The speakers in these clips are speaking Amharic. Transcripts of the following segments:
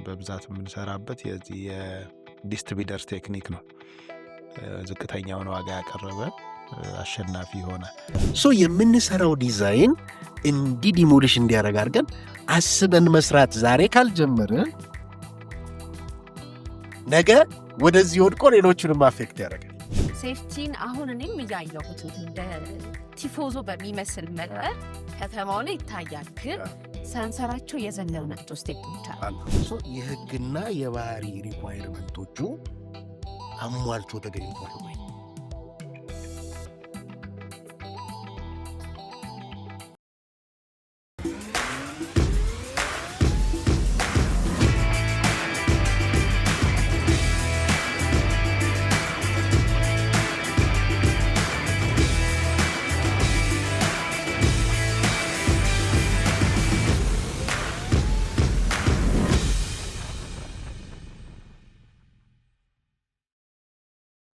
በብዛት የምንሰራበት የዚህ የዲስትሪቢዩተርስ ቴክኒክ ነው። ዝቅተኛውን ዋጋ ያቀረበ አሸናፊ ይሆናል። ሶ የምንሰራው ዲዛይን እንዲህ ዲሞሊሽ እንዲያደርግ አድርገን አስበን መስራት ዛሬ ካልጀመርን ነገ ወደዚህ ወድቆ ሌሎቹንም አፌክት ያደርጋል። ሴፍቲን አሁን እኔም እያየሁት እንደ ቲፎዞ በሚመስል መንገድ ከተማው ላይ ይታያል፣ ግን ሰንሰራቸው የዘለው ናቸው ስቴፖች አሉ። የህግና የባህሪ ሪኳየርመንቶቹ አሟልቶ ተገኝቷል ወይ?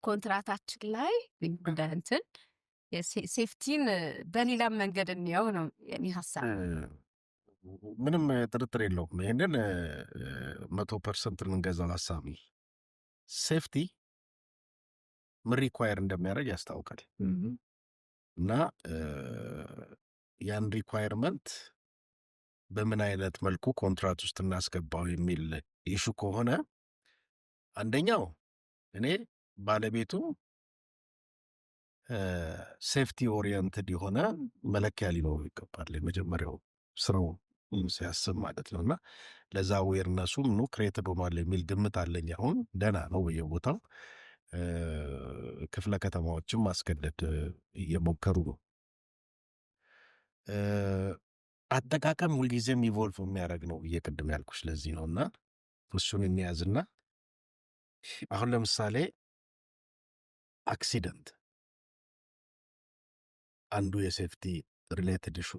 ኮንትራታችን ላይ እንትን ሴፍቲን በሌላ መንገድ እንየው ነው የኔ ሀሳብ። ምንም ጥርጥር የለውም። ይህንን 100% ልንገዛው ሀሳብ ሴፍቲ ምን ሪኳየር እንደሚያደርግ ያስታውቃል እና ያን ሪኳየርመንት በምን አይነት መልኩ ኮንትራት ውስጥ እናስገባው የሚል ኢሹ ከሆነ አንደኛው እኔ ባለቤቱ ሴፍቲ ኦሪየንትድ የሆነ መለኪያ ሊኖሩ ይገባል። የመጀመሪያው ስራው ሲያስብ ማለት ነው። እና ለዛ ዌርነሱ ምኑ ክሬትድ ሆኗል የሚል ግምት አለኝ። አሁን ደህና ነው በየቦታው ክፍለ ከተማዎችም ማስገደድ እየሞከሩ ነው። አጠቃቀም ሁልጊዜም ኢቮልቭ የሚያደርግ ነው ብዬ ቅድም ያልኩሽ ለዚህ ነው። እና እሱን እንያዝና አሁን ለምሳሌ አክሲደንት አንዱ የሴፍቲ ሪሌትድ ኢሹ፣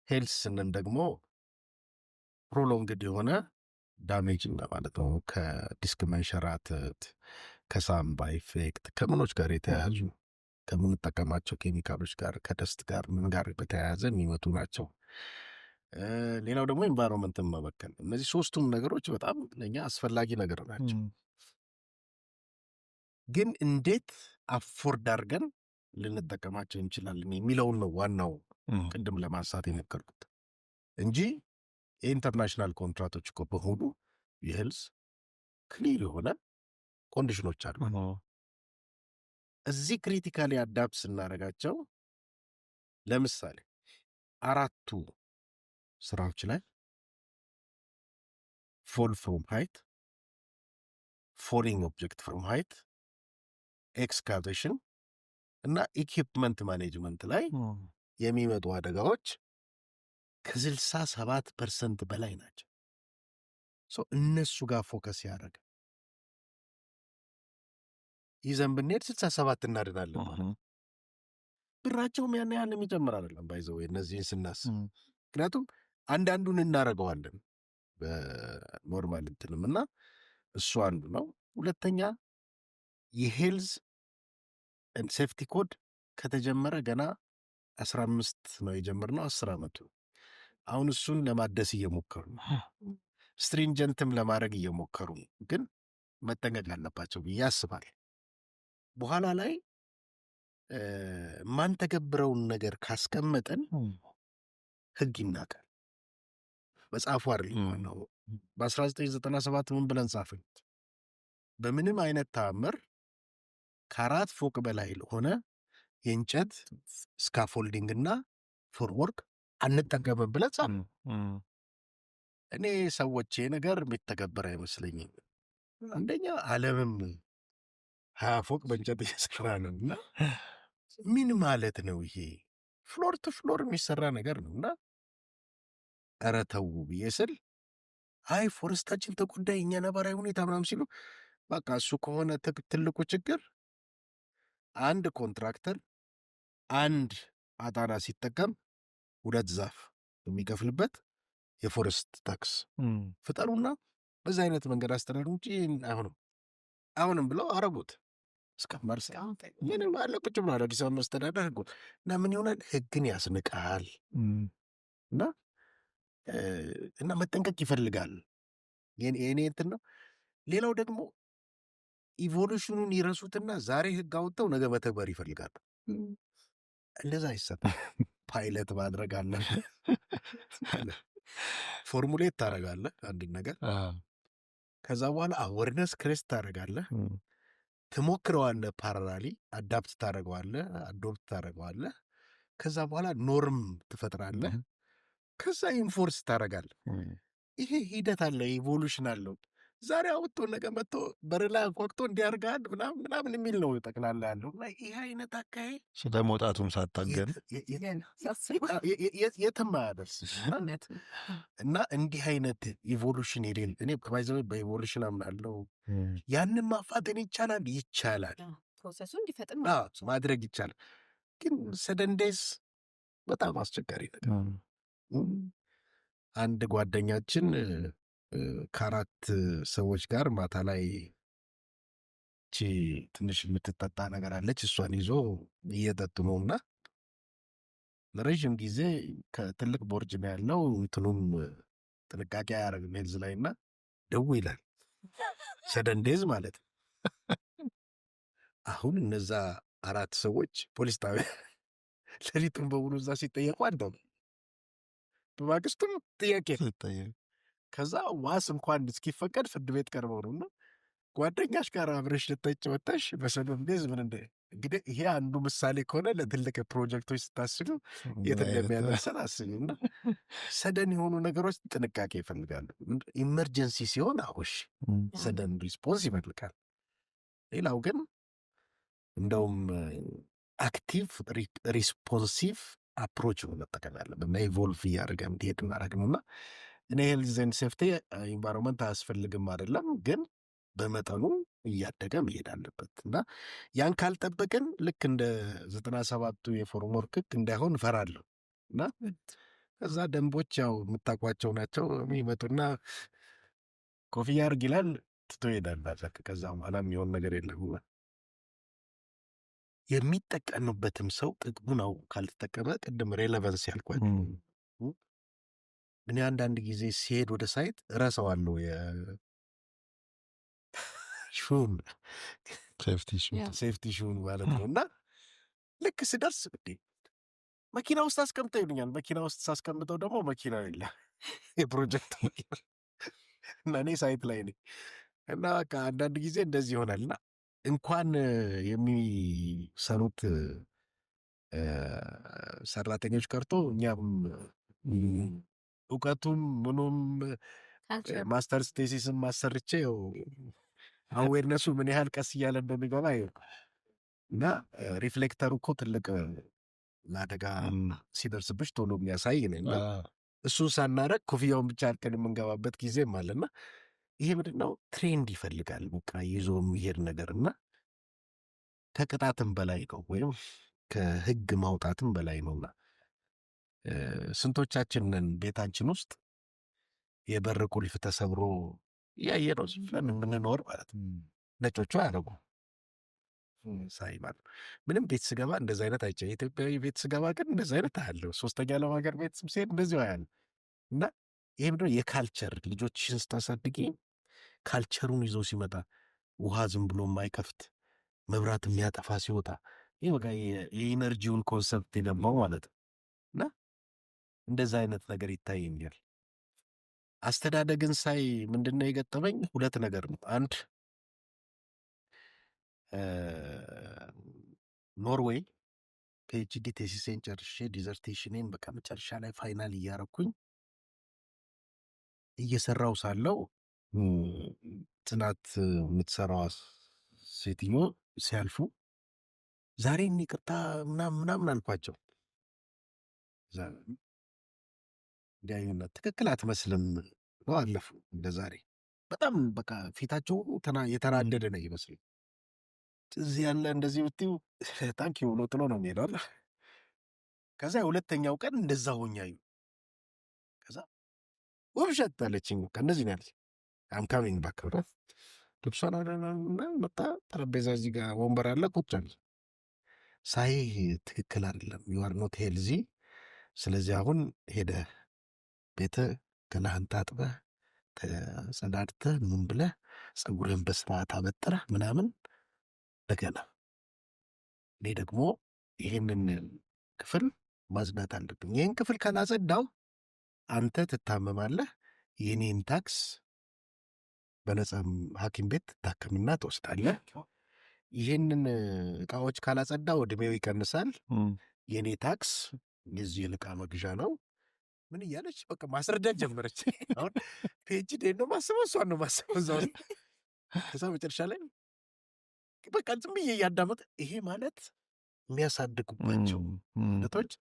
ሄልስ ስንን ደግሞ ፕሮሎንግድ የሆነ ዳሜጅ ማለት ነው። ከዲስክ መንሸራተት፣ ከሳምባ ኢፌክት፣ ከምኖች ጋር የተያያዙ ከምንጠቀማቸው ኬሚካሎች ጋር ከደስት ጋር ምን ጋር በተያያዘ የሚመጡ ናቸው። ሌላው ደግሞ ኤንቫይሮንመንትን መበከል። እነዚህ ሶስቱም ነገሮች በጣም ለእኛ አስፈላጊ ነገር ናቸው። ግን እንዴት አፎርድ አድርገን ልንጠቀማቸው እንችላለን የሚለውን ነው ዋናው ቅድም ለማንሳት የሞከርኩት እንጂ የኢንተርናሽናል ኮንትራቶች እኮ በሆኑ የሄልስ ክሊር የሆነ ኮንዲሽኖች አሉ። እዚህ ክሪቲካሊ አዳፕት ስናደርጋቸው ለምሳሌ 4ቱ ስራዎች ላይ ፎል ፍሮም ሃይት፣ ፎሊንግ ኦብጀክት ፍሮም ሃይት፣ ኤክስካቬሽን እና ኢኩፕመንት ማኔጅመንት ላይ የሚመጡ አደጋዎች ከ67% በላይ ናቸው። እነሱ ጋር ፎከስ ያደረገ ይዘን ብንሄድ 67 እናድናለን። ብራቸውም ያን ያህል የሚጨምር አይደለም ባይዘው እነዚህን ስናስብ፣ ምክንያቱም አንዳንዱን እናደርገዋለን በኖርማል እንትንም እና እሱ አንዱ ነው። ሁለተኛ የሄልዝ ሴፍቲ ኮድ ከተጀመረ ገና 15 ነው የጀመርነው፣ 10 ዓመቱ። አሁን እሱን ለማደስ እየሞከሩ ነው፣ ስትሪንጀንትም ለማድረግ እየሞከሩ ነው። ግን መጠንቀቅ አለባቸው ብዬ አስባለሁ። በኋላ ላይ ማንተገብረውን ነገር ካስቀመጠን ህግ ይናቃል። መጽሐፉ አይደለም ነው። በ1997 ምን ብለን ጻፍን? በምንም አይነት ተአምር ከ4 ፎቅ በላይ ለሆነ የእንጨት ስካፎልዲንግ እና ፎርወርክ አንጠቀምም ብለን ጻፍን። እኔ ሰዎች ነገር የሚተገበር አይመስለኝም። አንደኛ ዓለምም 20 ፎቅ በእንጨት እየሰራ ነው እና ምን ማለት ነው ይሄ? ፍሎር ቱ ፍሎር የሚሰራ ነገር ነው እና ኧረ ተው ብዬ ስል አይ ፎረስታችን ተጎዳ የኛ ነባራዊ ሁኔታ ምናምን ሲሉ በቃ እሱ ከሆነ ትልቁ ችግር አንድ ኮንትራክተር አንድ አጣና ሲጠቀም 2 ዛፍ የሚከፍልበት የፎረስት ታክስ ፍጠሩና በዛ አይነት መንገድ አስተዳደሩ እንጂ አሁንም ብለው አረጉት እስከ ማርስ ምንም አለ ቁጭ ብሎ አዲስ አበባ መስተዳደር ህጉ እና ምን ይሆናል? ህግን ያስንቃል እና መጠንቀቅ ይፈልጋል። የኔ እንትን ነው። ሌላው ደግሞ ኢቮሉሽኑን ይረሱትና ዛሬ ህግ አውጥተው ነገ መተግበር ይፈልጋሉ። እንደዛ አይሰጥም። ፓይለት ማድረግ አለ፣ ፎርሙሌት ታደርጋለህ አንድን ነገር፣ ከዛ በኋላ አወርነስ ክሬስት ታደርጋለህ፣ ትሞክረዋለህ፣ ፓራራሊ አዳፕት ታደርገዋለህ፣ አዶፕት ታደርገዋለህ፣ ከዛ በኋላ ኖርም ትፈጥራለህ፣ ከዛ ኢንፎርስ ታደርጋለህ። ይሄ ሂደት አለ፣ ኢቮሉሽን አለው። ዛሬ አውጥቶ ነገ መጥቶ በርላ ቆቅቶ እንዲያርጋል ምናምን የሚል ነው ጠቅላላ ያለው። እና ይህ አይነት አካሄድ ስለ መውጣቱም ሳታገል የትም አያደርስ እና እንዲህ አይነት ኢቮሉሽን የሌለ እኔ ባይዘ በኢቮሉሽን አምናለሁ። ያንን ማፋጠን ይቻላል ፕሮሰሱ እንዲፈጥን ማድረግ ይቻላል። ግን ሰደንዴስ በጣም አስቸጋሪ ነገር። አንድ ጓደኛችን ከ4 ሰዎች ጋር ማታ ላይ ትንሽ የምትጠጣ ነገር አለች፣ እሷን ይዞ እየጠጡ ነው እና ለረዥም ጊዜ ከትልቅ ቦርጅ ነው ያለው። እንትኑም ጥንቃቄ አያደርግም ሄልዝ ላይ እና ደው ይላል። ሰደንዴዝ ማለት አሁን እነዛ 4 ሰዎች ፖሊስ ጣቢያ ሌሊቱን በሙሉ እዛ ሲጠየቁ አንተው በማግስቱም ጥያቄ ከዛ ዋስ እንኳን እስኪፈቀድ ፍርድ ቤት ቀርበው ነው እና ጓደኛሽ ጋር አብረሽ ልጠጭ ወጣሽ በሰደንዴዝ ምን እንግዲህ ይሄ አንዱ ምሳሌ ከሆነ ለትልቅ ፕሮጀክቶች ስታስቡ የት እንደሚያደርሰን አስቡ። እና ሰደን የሆኑ ነገሮች ጥንቃቄ ይፈልጋሉ። ኢመርጀንሲ ሲሆን አውሽ ሰደን ሪስፖንስ ይፈልጋል። ሌላው ግን እንደውም አክቲቭ ሪስፖንሲቭ አፕሮች ነው መጠቀም ያለብን እና ኢቮልቭ እያደረገ እንዲሄድ ማድረግ ነው። እና እኔ ሄልዝ ኤንድ ሴፍቲ ኢንቫይሮንመንት አያስፈልግም አይደለም፣ ግን በመጠኑ እያደገ መሄድ አለበት እና ያን ካልጠበቅን ልክ እንደ 97ቱ የፎርም ወርክ እንዳይሆን እፈራለሁ። እና ከዛ ደንቦች ያው የምታውቋቸው ናቸው። የሚመጡና ኮፍያ አድርግ ይላል፣ ትቶ ይሄዳል። ከዛ በኋላ የሚሆን ነገር የለም። የሚጠቀምበትም ሰው ጥቅሙ ነው። ካልተጠቀመ ቅድም ሬሌቨንስ ያልኳቸው እኔ አንዳንድ ጊዜ ሲሄድ ወደ ሳይት እረሳዋለሁ ሹን ሴፍቲ ሹን ማለት ነው። እና ልክ ስደርስ መኪና ውስጥ አስቀምጠው ይሉኛል። መኪና ውስጥ ሳስቀምጠው ደግሞ መኪና የለ የፕሮጀክት መኪና እና እኔ ሳይት ላይ ነኝ። እና በቃ አንዳንድ ጊዜ እንደዚህ ይሆናል። እና እንኳን የሚሰሩት ሰራተኞች ቀርቶ እኛም እውቀቱም ምኑም ማስተርስ ቴሲስም ማሰርቼ አዌርነሱ ምን ያህል ቀስ እያለ እንደሚገባ እና ሪፍሌክተሩ እኮ ትልቅ ለአደጋ ሲደርስብሽ ቶሎ የሚያሳይ ነኝ። እሱን ሳናረግ ኮፍያውን ብቻ አድርገን የምንገባበት ጊዜም አለና ይሄ ምንድን ነው ትሬንድ ይፈልጋል። በቃ ይዞ የሚሄድ ነገር እና ከቅጣትም በላይ ነው ወይም ከህግ ማውጣትም በላይ ነውና ስንቶቻችንን ቤታችን ውስጥ የበር ቁልፍ ተሰብሮ ያየ ነው ዝም የምንኖር ማለት ነው። ነጮቹ አያደርጉ ሳይ ማለት ምንም ቤት ስገባ እንደዚ አይነት አይቼ የኢትዮጵያዊ ቤት ስገባ ግን እንደዚ አይነት አያለሁ። 3ኛ ዓለም ሀገር ቤት ስሄድ እንደዚሁ አያለሁ። እና ይሄ ምንድን ነው የካልቸር ልጆችሽን ስታሳድጊ ካልቸሩን ይዞ ሲመጣ ውሃ ዝም ብሎ የማይከፍት መብራት የሚያጠፋ ሲወጣ ይህ በቃ የኢነርጂውን ኮንሰፕት የገባው ማለት ነው። እና እንደዛ አይነት ነገር ይታየኛል። አስተዳደግን ሳይ ምንድነው የገጠመኝ 2 ነገር ነው። አንድ ኖርዌይ ፒኤችዲ ቴሲሴን ጨርሼ ዲዘርቴሽኔን በቃ መጨረሻ ላይ ፋይናል እያረኩኝ እየሰራው ሳለው ጥናት የምትሰራዋ ሴትዮ ሲያልፉ ዛሬ ይቅርታ ምናምን አልኳቸው። እንዲያዩነት ትክክል አትመስልም ነው አለፉ። እንደ ዛሬ በጣም በቃ ፊታቸው የተናደደ ነው ይመስል እዚህ ያለ እንደዚህ ብትዩ ታንኪ ብሎ ጥሎ ነው የሚሄደው። ከዛ የሁለተኛው ቀን እንደዛ ሆኛዩ ከዛ ውብሸት አለችኝ። ከእነዚህ ነው ያለች አምካሚንግ ባክብረት ልብሷን መጣ። ጠረጴዛ እዚህ ጋር ወንበር አለ ቁጭ አለ። ሳይ ትክክል አይደለም፣ ዩአር ኖት ሄልዚ። ስለዚህ አሁን ሄደ ቤተ ገላህን ታጥበህ ተሰናድተህ ምን ብለህ ፀጉርህን በስርዓት አበጥረህ ምናምን እንደገና እኔ ደግሞ ይህንን ክፍል ማጽዳት አለብኝ። ይህን ክፍል ካላጸዳው አንተ ትታመማለህ፣ የኔን ታክስ በነፃም ሐኪም ቤት ትታከምና ትወስዳለህ። ይህንን እቃዎች ካላጸዳው ዕድሜው ይቀንሳል፣ የኔ ታክስ የዚህ ዕቃ መግዣ ነው። ምን እያለች በቃ ማስረዳት ጀመረች። አሁን ፒኤችዲ ነው ማስበው፣ እሷን ነው ማስበው እዛ ውስጥ። ከዛ መጨረሻ ላይ በቃ ዝም ብዬ እያዳመጥ ይሄ ማለት የሚያሳድጉባቸው ነቶች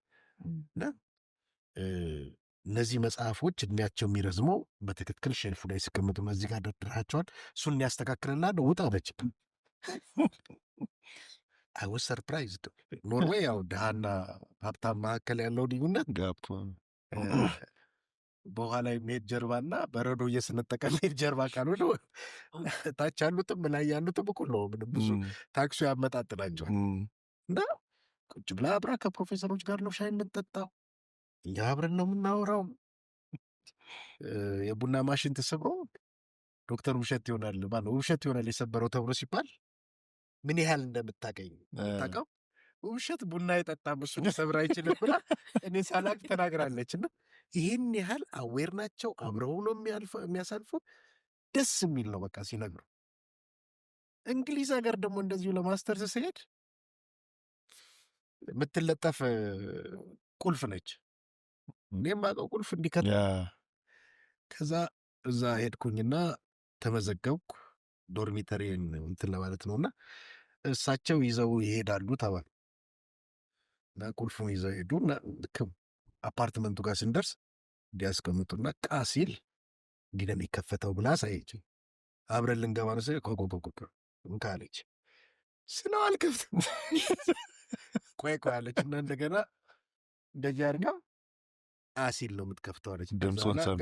እና እነዚህ መጽሐፎች እድሜያቸው የሚረዝመው በትክክል ሼልፉ ላይ ሲቀመጡ እዚህ ጋር ደርድራቸዋል። እሱን ያስተካክልልሃል፣ ውጣ አለች። አይ ዋዝ ሰርፕራይዝድ። ኖርዌይ ያው ድሃና ሀብታም መካከል ያለው ልዩነት በኋላ የሚሄድ ጀርባና በረዶ እየሰነጠቀ የሚሄድ ጀርባ ካልሆነ ታች ያሉትም ላይ ያሉትም እኩል ነው። ምንም ብዙ ታክሱ ያመጣጥናቸዋል። እና ቁጭ ብላ አብራ ከፕሮፌሰሮች ጋር ነው ሻይ የምንጠጣው፣ እኛ አብረን ነው የምናወራው። የቡና ማሽን ተሰብሮ ዶክተር ውብሸት ይሆናል ማነው ውብሸት ይሆናል የሰበረው ተብሎ ሲባል ምን ያህል እንደምታገኝ ታውቀው። ውብሸት ቡና የጠጣም እሱ ሊሰብር አይችልም ብላ እኔ ሳላቅ ተናግራለች። እና ይህን ያህል አዌር ናቸው፣ አብረው ነው የሚያሳልፉ። ደስ የሚል ነው በቃ ሲነግሩ። እንግሊዝ ሀገር ደግሞ እንደዚሁ ለማስተርስ ስሄድ የምትለጠፍ ቁልፍ ነች። እኔም አውቀው ቁልፍ እንዲከት ከዛ እዛ ሄድኩኝና ተመዘገብኩ። ዶርሚተሪን እንትን ለማለት ነውና እሳቸው ይዘው ይሄዳሉ ተባለ እና ቁልፉን ይዘው ሄዱ እና አፓርትመንቱ ጋር ስንደርስ እንዲያስቀምጡና ቃ ሲል እንዲህ ነው የሚከፈተው ብላ ሳይች አብረን ልንገባ ነው ስል ካለች ስለው አልከፍትም ቆይ አለች እና እንደገና እንደዚህ አድርጋ ቃሲል ነው የምትከፍተው አለች።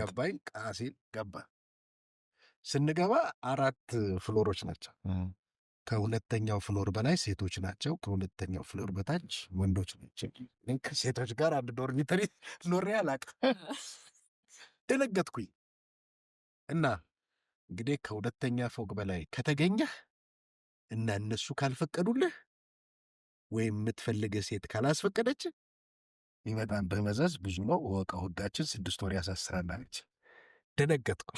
ገባኝ። ቃሲል ገባ። ስንገባ 4 ፍሎሮች ናቸው። ከሁለተኛው ፍሎር በላይ ሴቶች ናቸው፣ ከሁለተኛው ፍሎር በታች ወንዶች ናቸው። ከሴቶች ጋር አንድ ዶርሚተሪ ኖሬ አላውቅም። ደነገጥኩኝ። እና እንግዲህ ከሁለተኛ ፎቅ በላይ ከተገኘህ እና እነሱ ካልፈቀዱልህ ወይም የምትፈልገ ሴት ካላስፈቀደች ይመጣን በመዘዝ ብዙ ነው ወቀው ህጋችን 6 ወር ያሳስራል አለች። ደነገጥኩ።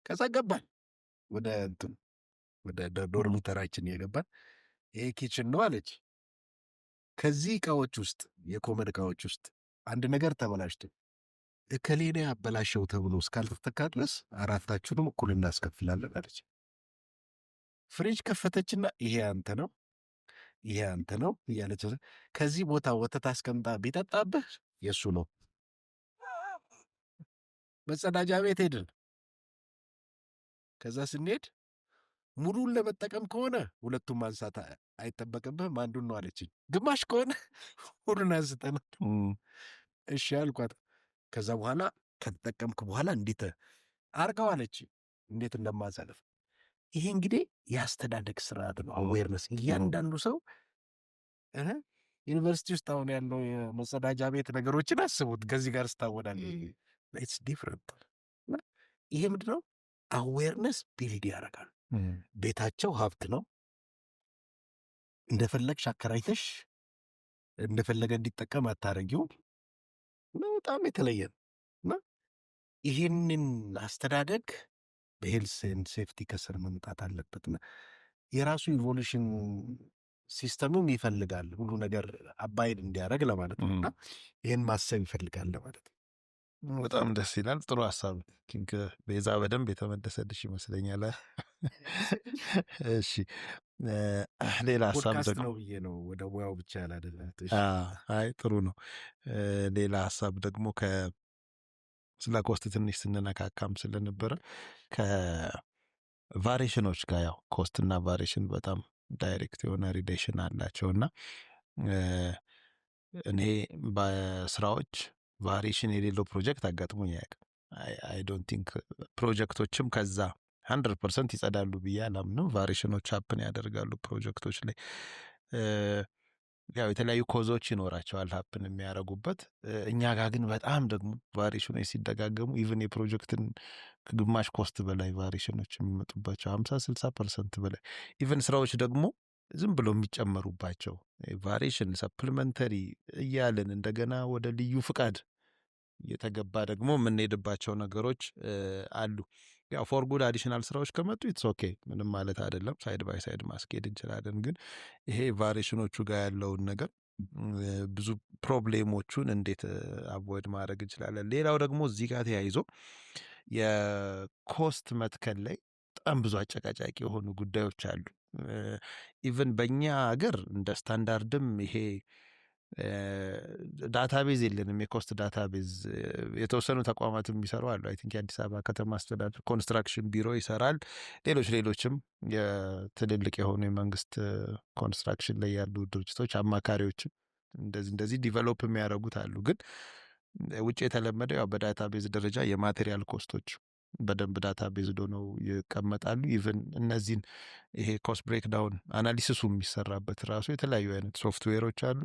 ከዛ ገባን ወደ ዶርሚተራችን የገባን። ይሄ ኪችን ነው አለች። ከዚህ እቃዎች ውስጥ የኮመን እቃዎች ውስጥ አንድ ነገር ተበላሽቶ እከሌኔ አበላሸው ተብሎ እስካልተተካ ድረስ 4ታችሁንም እኩል እናስከፍላለን አለች። ፍሪጅ ከፈተችና ይሄ አንተ ነው ይሄ አንተ ነው እያለች ከዚህ ቦታ ወተት አስቀምጣ ቢጠጣብህ የእሱ ነው። መጸዳጃ ቤት ሄድን። ከዛ ስንሄድ ሙሉን ለመጠቀም ከሆነ 2ቱን ማንሳት አይጠበቅብህም፣ አንዱን ነው አለችኝ። ግማሽ ከሆነ ሁሉን አንስተን እሺ አልኳት። ከዛ በኋላ ከተጠቀምክ በኋላ እንዴት አርገው አለች፣ እንዴት እንደማሳለፍ። ይሄ እንግዲህ የአስተዳደግ ስርዓት ነው። አዌርነስ እያንዳንዱ ሰው ዩኒቨርሲቲ ውስጥ አሁን ያለው የመጸዳጃ ቤት ነገሮችን አስቡት፣ ከዚህ ጋር ስታወዳል ኢትስ ዲፍረንት። ይሄ ምንድን ነው? አዌርነስ ቢልድ ያደርጋል። ቤታቸው ሀብት ነው። እንደፈለግሽ አከራይተሽ እንደፈለገ እንዲጠቀም አታረጊው። በጣም የተለየ ነው። ይህንን አስተዳደግ በሄልስ ኤንድ ሴፍቲ ከስር መምጣት አለበትና የራሱ ኢቮሉሽን ሲስተምም ይፈልጋል። ሁሉ ነገር አባይድ እንዲያደርግ ለማለት ነው። እና ይህን ማሰብ ይፈልጋል ለማለት ነው። በጣም ደስ ይላል። ጥሩ ሀሳብ ኪንግ ቤዛ፣ በደንብ የተመለሰልሽ ይመስለኛል። እሺ ሌላ ሀሳብ ነው ብዬ ነው ወደ ሙያው ብቻ ያላደላት። አይ ጥሩ ነው። ሌላ ሀሳብ ደግሞ ስለ ኮስት ትንሽ ስንነካካም ስለነበረ ከቫሪሽኖች ጋር ያው ኮስትና ቫሪሽን በጣም ዳይሬክት የሆነ ሪሌሽን አላቸው እና እኔ በስራዎች ቫሪሽን የሌለው ፕሮጀክት አጋጥሞኝ አያውቅም። አይ ዶንት ቲንክ ፕሮጀክቶችም ከዛ 100% ይጸዳሉ ብዬ አላምንም። ቫሪሽኖች ሀፕን ያደርጋሉ ፕሮጀክቶች ላይ። ያው የተለያዩ ኮዞች ይኖራቸዋል ሀፕን የሚያደርጉበት። እኛ ጋር ግን በጣም ደግሞ ቫሪሽኖች ሲደጋገሙ ኢቭን የፕሮጀክትን ከግማሽ ኮስት በላይ ቫሪሽኖች የሚመጡባቸው 50-60% በላይ ኢቨን ስራዎች ደግሞ ዝም ብለው የሚጨመሩባቸው ቫሪሽን ሰፕሊመንተሪ እያልን እንደገና ወደ ልዩ ፍቃድ እየተገባ ደግሞ የምንሄድባቸው ነገሮች አሉ። ያው ፎር ጉድ አዲሽናል ስራዎች ከመጡ ኢትስ ኦኬ ምንም ማለት አይደለም፣ ሳይድ ባይ ሳይድ ማስኬድ እንችላለን። ግን ይሄ ቫሪሽኖቹ ጋር ያለውን ነገር ብዙ ፕሮብሌሞቹን እንዴት አቮይድ ማድረግ እንችላለን? ሌላው ደግሞ እዚህ ጋር ተያይዞ የኮስት መትከል ላይ በጣም ብዙ አጨቃጫቂ የሆኑ ጉዳዮች አሉ። ኢቨን በእኛ ሀገር እንደ ስታንዳርድም ይሄ ዳታቤዝ የለንም። የኮስት ዳታቤዝ የተወሰኑ ተቋማት የሚሰሩ አሉ። አይ ቲንክ የአዲስ አበባ ከተማ አስተዳደር ኮንስትራክሽን ቢሮ ይሰራል። ሌሎችም የትልልቅ የሆኑ የመንግስት ኮንስትራክሽን ላይ ያሉ ድርጅቶች አማካሪዎችም እንደዚህ ዲቨሎፕ የሚያደርጉት አሉ። ግን ውጭ የተለመደው ያው በዳታቤዝ ደረጃ የማቴሪያል ኮስቶች በደንብ ዳታቤዝ ሆነው ይቀመጣሉ። ኢቨን እነዚህን ይሄ ኮስት ብሬክዳውን አናሊሲሱ የሚሰራበት ራሱ የተለያዩ አይነት ሶፍትዌሮች አሉ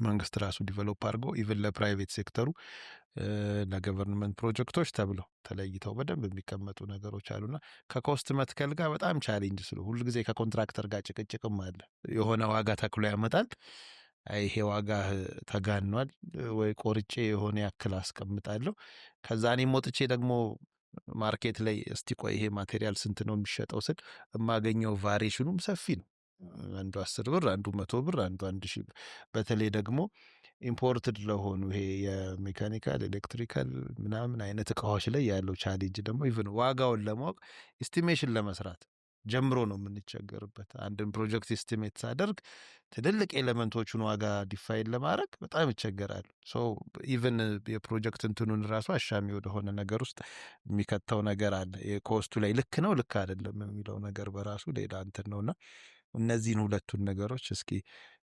መንግስት ራሱ ዲቨሎፕ አድርጎ ኢቨን ለፕራይቬት ሴክተሩ ለገቨርንመንት ፕሮጀክቶች ተብለው ተለይተው በደንብ የሚቀመጡ ነገሮች አሉና ከኮስት መትከል ጋር በጣም ቻሌንጅ ስለ ሁሉ ጊዜ ከኮንትራክተር ጋር ጭቅጭቅም አለ። የሆነ ዋጋ ተክሎ ያመጣል። ይሄ ዋጋ ተጋኗል ወይ ቆርጬ የሆነ ያክል አስቀምጣለሁ። ከዛ እኔም ወጥቼ ደግሞ ማርኬት ላይ እስቲ ቆይ ይሄ ማቴሪያል ስንት ነው የሚሸጠው ስል የማገኘው ቫሪሽኑም ሰፊ ነው። አንዱ 10 ብር፣ አንዱ 100 ብር፣ አንዱ 1000 ብር። በተለይ ደግሞ ኢምፖርትድ ለሆኑ ይሄ የሜካኒካል ኤሌክትሪካል ምናምን አይነት እቃዎች ላይ ያለው ቻሌንጅ ደግሞ ኢቭን ዋጋውን ለማወቅ ኤስቲሜሽን ለመስራት ጀምሮ ነው የምንቸገርበት። አንድን ፕሮጀክት ኤስቲሜት ሳደርግ ትልልቅ ኤሌመንቶቹን ዋጋ ዲፋይን ለማድረግ በጣም ይቸገራል። ሶ ኢቭን የፕሮጀክት እንትኑን ራሱ አሻሚ ወደሆነ ነገር ውስጥ የሚከተው ነገር አለ። የኮስቱ ላይ ልክ ነው ልክ አይደለም የሚለው ነገር በራሱ ሌላ እንትን ነውና እነዚህን ሁለቱን ነገሮች እስኪ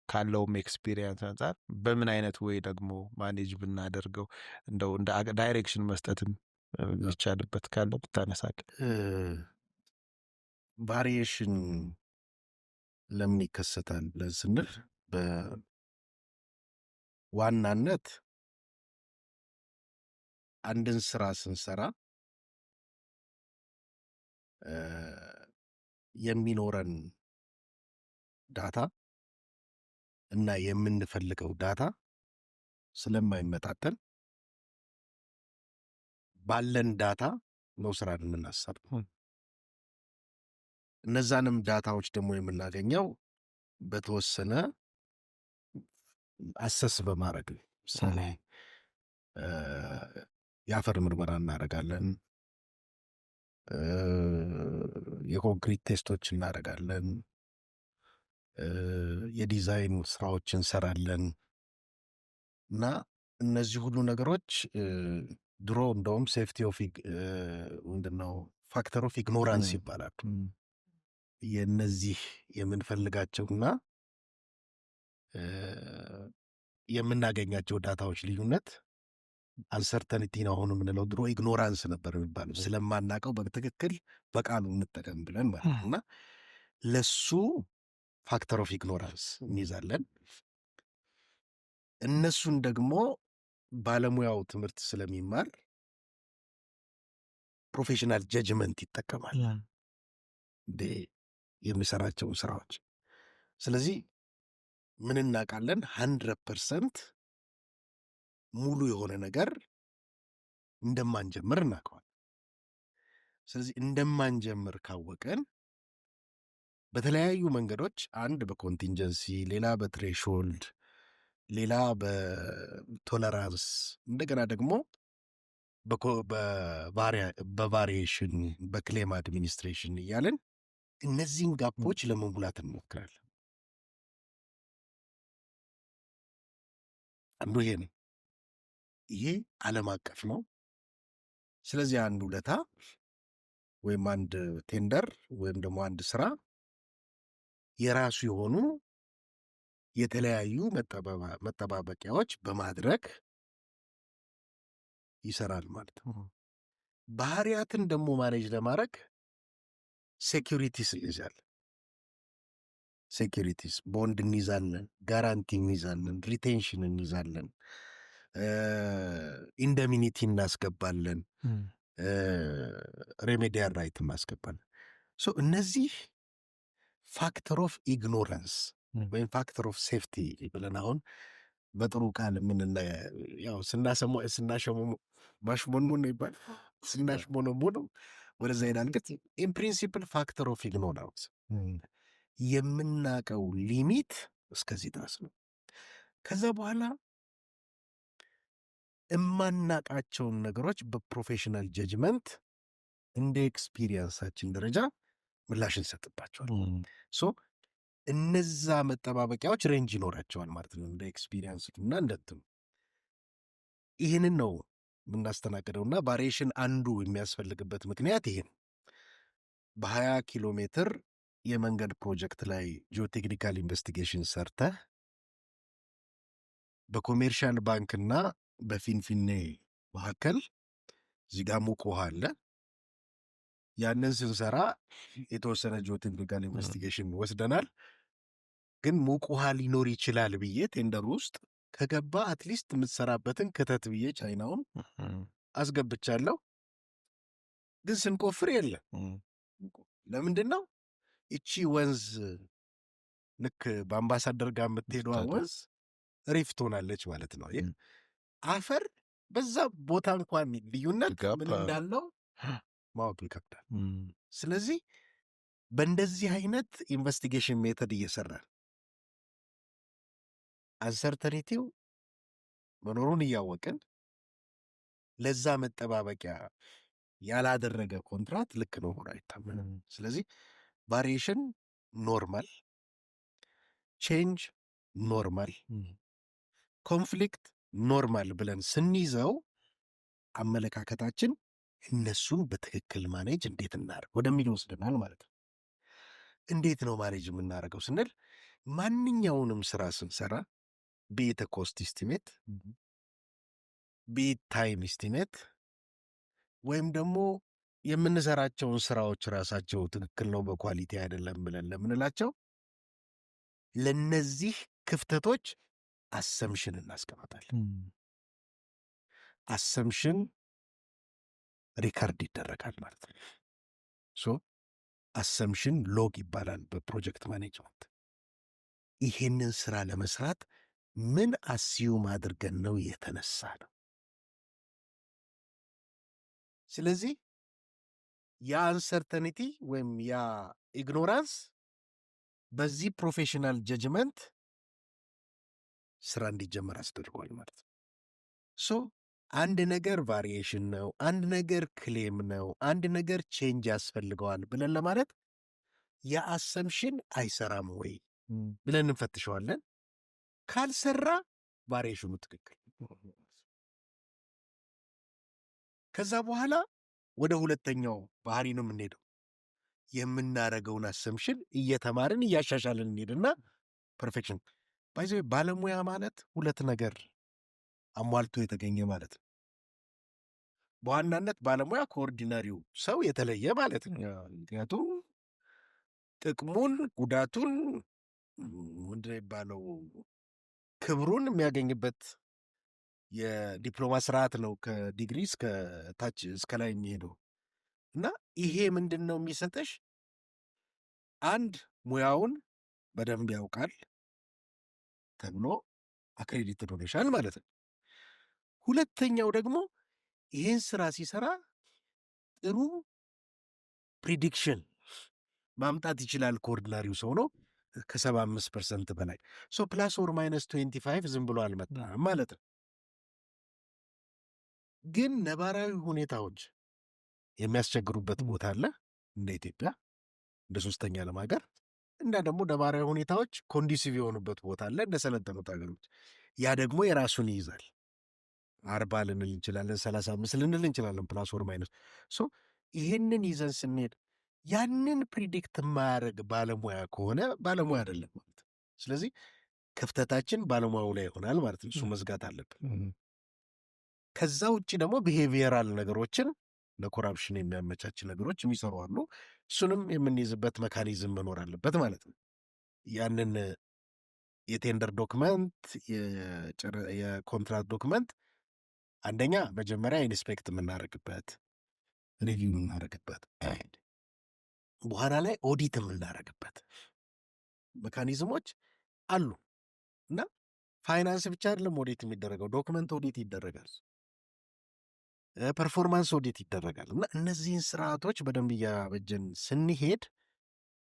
ካለውም ኤክስፒሪየንስ አንጻር በምን አይነት ወይ ደግሞ ማኔጅ ብናደርገው እንደው እንደ ዳይሬክሽን መስጠትም የሚቻልበት ካለ ብታነሳል። ቫሪዬሽን ለምን ይከሰታል ብለን ስንል በዋናነት አንድን ስራ ስንሰራ የሚኖረን ዳታ እና የምንፈልገው ዳታ ስለማይመጣጠን ባለን ዳታ ነው ስራን የምናሰራው። እነዛንም ዳታዎች ደግሞ የምናገኘው በተወሰነ አሰስ በማድረግ ነው። ምሳሌ የአፈር ምርመራ እናደርጋለን፣ የኮንክሪት ቴስቶች እናደርጋለን፣ የዲዛይን ስራዎች እንሰራለን እና እነዚህ ሁሉ ነገሮች ድሮ እንደውም ሴፍቲ ኦፍ ምንድነው ፋክተር ኦፍ ኢግኖራንስ ይባላሉ። የነዚህ የምንፈልጋቸውና የምናገኛቸው ዳታዎች ልዩነት አንሰርተኒቲ ነው አሁን የምንለው። ድሮ ኢግኖራንስ ነበር የሚባለው፣ ስለማናቀው በትክክል በቃሉ እንጠቀም ብለን ማለት ነው። እና ለሱ ፋክተር ኦፍ ኢግኖራንስ እንይዛለን። እነሱን ደግሞ ባለሙያው ትምህርት ስለሚማር ፕሮፌሽናል ጀጅመንት ይጠቀማል የሚሰራቸውን ስራዎች። ስለዚህ ምን እናውቃለን? 100% ሙሉ የሆነ ነገር እንደማንጀምር እናውቀዋል። ስለዚህ እንደማንጀምር ካወቀን በተለያዩ መንገዶች፣ አንድ በኮንቲንጀንሲ፣ ሌላ በትሬሾልድ፣ ሌላ በቶለራንስ፣ እንደገና ደግሞ በቫሪዬሽን፣ በክሌም አድሚኒስትሬሽን እያለን እነዚህን ጋፖች ለመሙላት እንሞክራለን። አንዱ ይሄ ነው። ይሄ ዓለም አቀፍ ነው። ስለዚህ አንድ ውለታ ወይም አንድ ቴንደር ወይም ደግሞ አንድ ስራ የራሱ የሆኑ የተለያዩ መጠባበቂያዎች በማድረግ ይሰራል ማለት ነው። ባህሪያትን ደግሞ ማኔጅ ለማድረግ ሴኪሪቲስ እንይዛለን። ሴኪሪቲስ ቦንድ እንይዛለን፣ ጋራንቲ እንይዛለን፣ ሪቴንሽን እንይዛለን፣ ኢንደሚኒቲ እናስገባለን። ሬሜዲያል ራይት ማስገባል። እነዚህ ፋክተር ኦፍ ኢግኖራንስ ወይም ፋክተር ኦፍ ሴፍቲ ብለን አሁን በጥሩ ቃል ያው ስናሸሙ ማሽሞንሞን ነው ይባል ስናሽሞንሞን ወደዛ ሄዳል። ግን ኢን ፕሪንሲፕል ፋክተር ኦፍ ኢግኖራንስ የምናቀው ሊሚት እስከዚህ ድረስ ነው። ከዛ በኋላ እማናቃቸውን ነገሮች በፕሮፌሽናል ጀጅመንት እንደ ኤክስፒሪየንሳችን ደረጃ ምላሽ እንሰጥባቸዋል። እነዛ መጠባበቂያዎች ሬንጅ ይኖራቸዋል ማለት ነው፣ እንደ ኤክስፒሪየንስ እና እንደትም ይህንን ነው የምናስተናግደውና ቫሪዬሽን አንዱ የሚያስፈልግበት ምክንያት ይህን በ20 ኪሎ ሜትር የመንገድ ፕሮጀክት ላይ ጂኦቴክኒካል ኢንቨስቲጌሽን ሰርተህ በኮሜርሻል ባንክና በፊንፊኔ መካከል እዚህ ጋር ሙቅ ውሃ አለ። ያንን ስንሰራ የተወሰነ ጂኦቴክኒካል ኢንቨስቲጌሽን ወስደናል። ግን ሙቅ ውሃ ሊኖር ይችላል ብዬ ቴንደር ውስጥ ከገባ አትሊስት የምትሰራበትን ክተት ብዬ ቻይናውን አስገብቻለሁ። ግን ስንቆፍር የለም። ለምንድን ነው? እቺ ወንዝ ልክ በአምባሳደር ጋር የምትሄዷ ወንዝ ሪፍት ሆናለች ማለት ነው። አፈር በዛ ቦታ እንኳን ልዩነት ምን እንዳለው ማወቅ ይከብዳል። ስለዚህ በእንደዚህ አይነት ኢንቨስቲጌሽን ሜተድ እየሰራል አንሰርተኒቲው መኖሩን እያወቅን ለዛ መጠባበቂያ ያላደረገ ኮንትራት ልክ ነው ሆኖ አይታመንም። ስለዚህ ቫሪዬሽን ኖርማል፣ ቼንጅ ኖርማል፣ ኮንፍሊክት ኖርማል ብለን ስንይዘው አመለካከታችን እነሱን በትክክል ማኔጅ እንዴት እናደርግ ወደሚል ወስደናል ማለት ነው። እንዴት ነው ማኔጅ የምናደርገው ስንል ማንኛውንም ስራ ስንሰራ ቤተ ኮስት ኢስቲሜት፣ ቤት ታይም ኢስቲሜት ወይም ደግሞ የምንሰራቸውን ስራዎች ራሳቸው ትክክል ነው በኳሊቲ አይደለም ብለን ለምንላቸው ለነዚህ ክፍተቶች አሰምሽን እናስቀምጣለን። አሰምሽን ሪከርድ ይደረጋል ማለት ነው። አሰምሽን ሎግ ይባላል በፕሮጀክት ማኔጅመንት። ይሄንን ስራ ለመስራት ምን አስዩም አድርገን ነው የተነሳ ነው። ስለዚህ የአንሰርተኒቲ ወይም ያ ኢግኖራንስ በዚህ ፕሮፌሽናል ጀጅመንት ስራ እንዲጀመር አስደርጓል ማለት ነው። አንድ ነገር ቫሪዬሽን ነው፣ አንድ ነገር ክሌም ነው፣ አንድ ነገር ቼንጅ ያስፈልገዋል ብለን ለማለት የአሰምሽን አይሰራም ወይ ብለን እንፈትሸዋለን። ካልሰራ ቫሪዬሽኑ ትክክል። ከዛ በኋላ ወደ ሁለተኛው ባህሪ ነው የምንሄደው። የምናረገውን አሰምሽን እየተማርን እያሻሻልን እንሄድና ፐርፌክሽን ባይዘ ባለሙያ ማለት ሁለት ነገር አሟልቶ የተገኘ ማለት ነው። በዋናነት ባለሙያ ከኦርዲናሪው ሰው የተለየ ማለት ነው። ምክንያቱም ጥቅሙን፣ ጉዳቱን፣ ምንድን የሚባለው ክብሩን የሚያገኝበት የዲፕሎማ ስርዓት ነው። ከዲግሪ እስከ ታች እስከ ላይ የሚሄደው እና ይሄ ምንድን ነው የሚሰጠሽ? አንድ ሙያውን በደንብ ያውቃል ተብሎ አክሬዲትድ ሆነሻል ማለት ነው። ሁለተኛው ደግሞ ይህን ስራ ሲሰራ ጥሩ ፕሪዲክሽን ማምጣት ይችላል። ከኦርዲናሪው ሰው ነው ከ75% በላይ ፕላስ ኦር ማይነስ 25 ዝም ብሎ አልመጣም ማለት ነው። ግን ነባራዊ ሁኔታዎች የሚያስቸግሩበት ቦታ አለ፣ እንደ ኢትዮጵያ እንደ ሶስተኛ ዓለም ሀገር እና ደግሞ ነባራዊ ሁኔታዎች ኮንዲሲቭ የሆኑበት ቦታ አለ እንደ ሰለጠኑት ሀገሮች። ያ ደግሞ የራሱን ይይዛል። 40 ልንል እንችላለን፣ 35 ልንል እንችላለን፣ ፕላስ ኦር ማይነስ። ይህንን ይዘን ስንሄድ ያንን ፕሪዲክት የማያደርግ ባለሙያ ከሆነ ባለሙያ አይደለም ማለት። ስለዚህ ክፍተታችን ባለሙያው ላይ ይሆናል ማለት ነው። እሱ መዝጋት አለብን። ከዛ ውጭ ደግሞ ቢሄቪየራል ነገሮችን ለኮራፕሽን የሚያመቻች ነገሮች የሚሰሩ አሉ። እሱንም የምንይዝበት መካኒዝም መኖር አለበት ማለት ነው። ያንን የቴንደር ዶክመንት፣ የኮንትራት ዶክመንት አንደኛ መጀመሪያ ኢንስፔክት የምናደርግበት፣ ሪቪው የምናደርግበት በኋላ ላይ ኦዲት የምናደርግበት ሜካኒዝሞች አሉ እና ፋይናንስ ብቻ አይደለም ኦዲት የሚደረገው፣ ዶክመንት ኦዲት ይደረጋል፣ ፐርፎርማንስ ኦዲት ይደረጋል። እና እነዚህን ስርዓቶች በደንብ እያበጀን ስንሄድ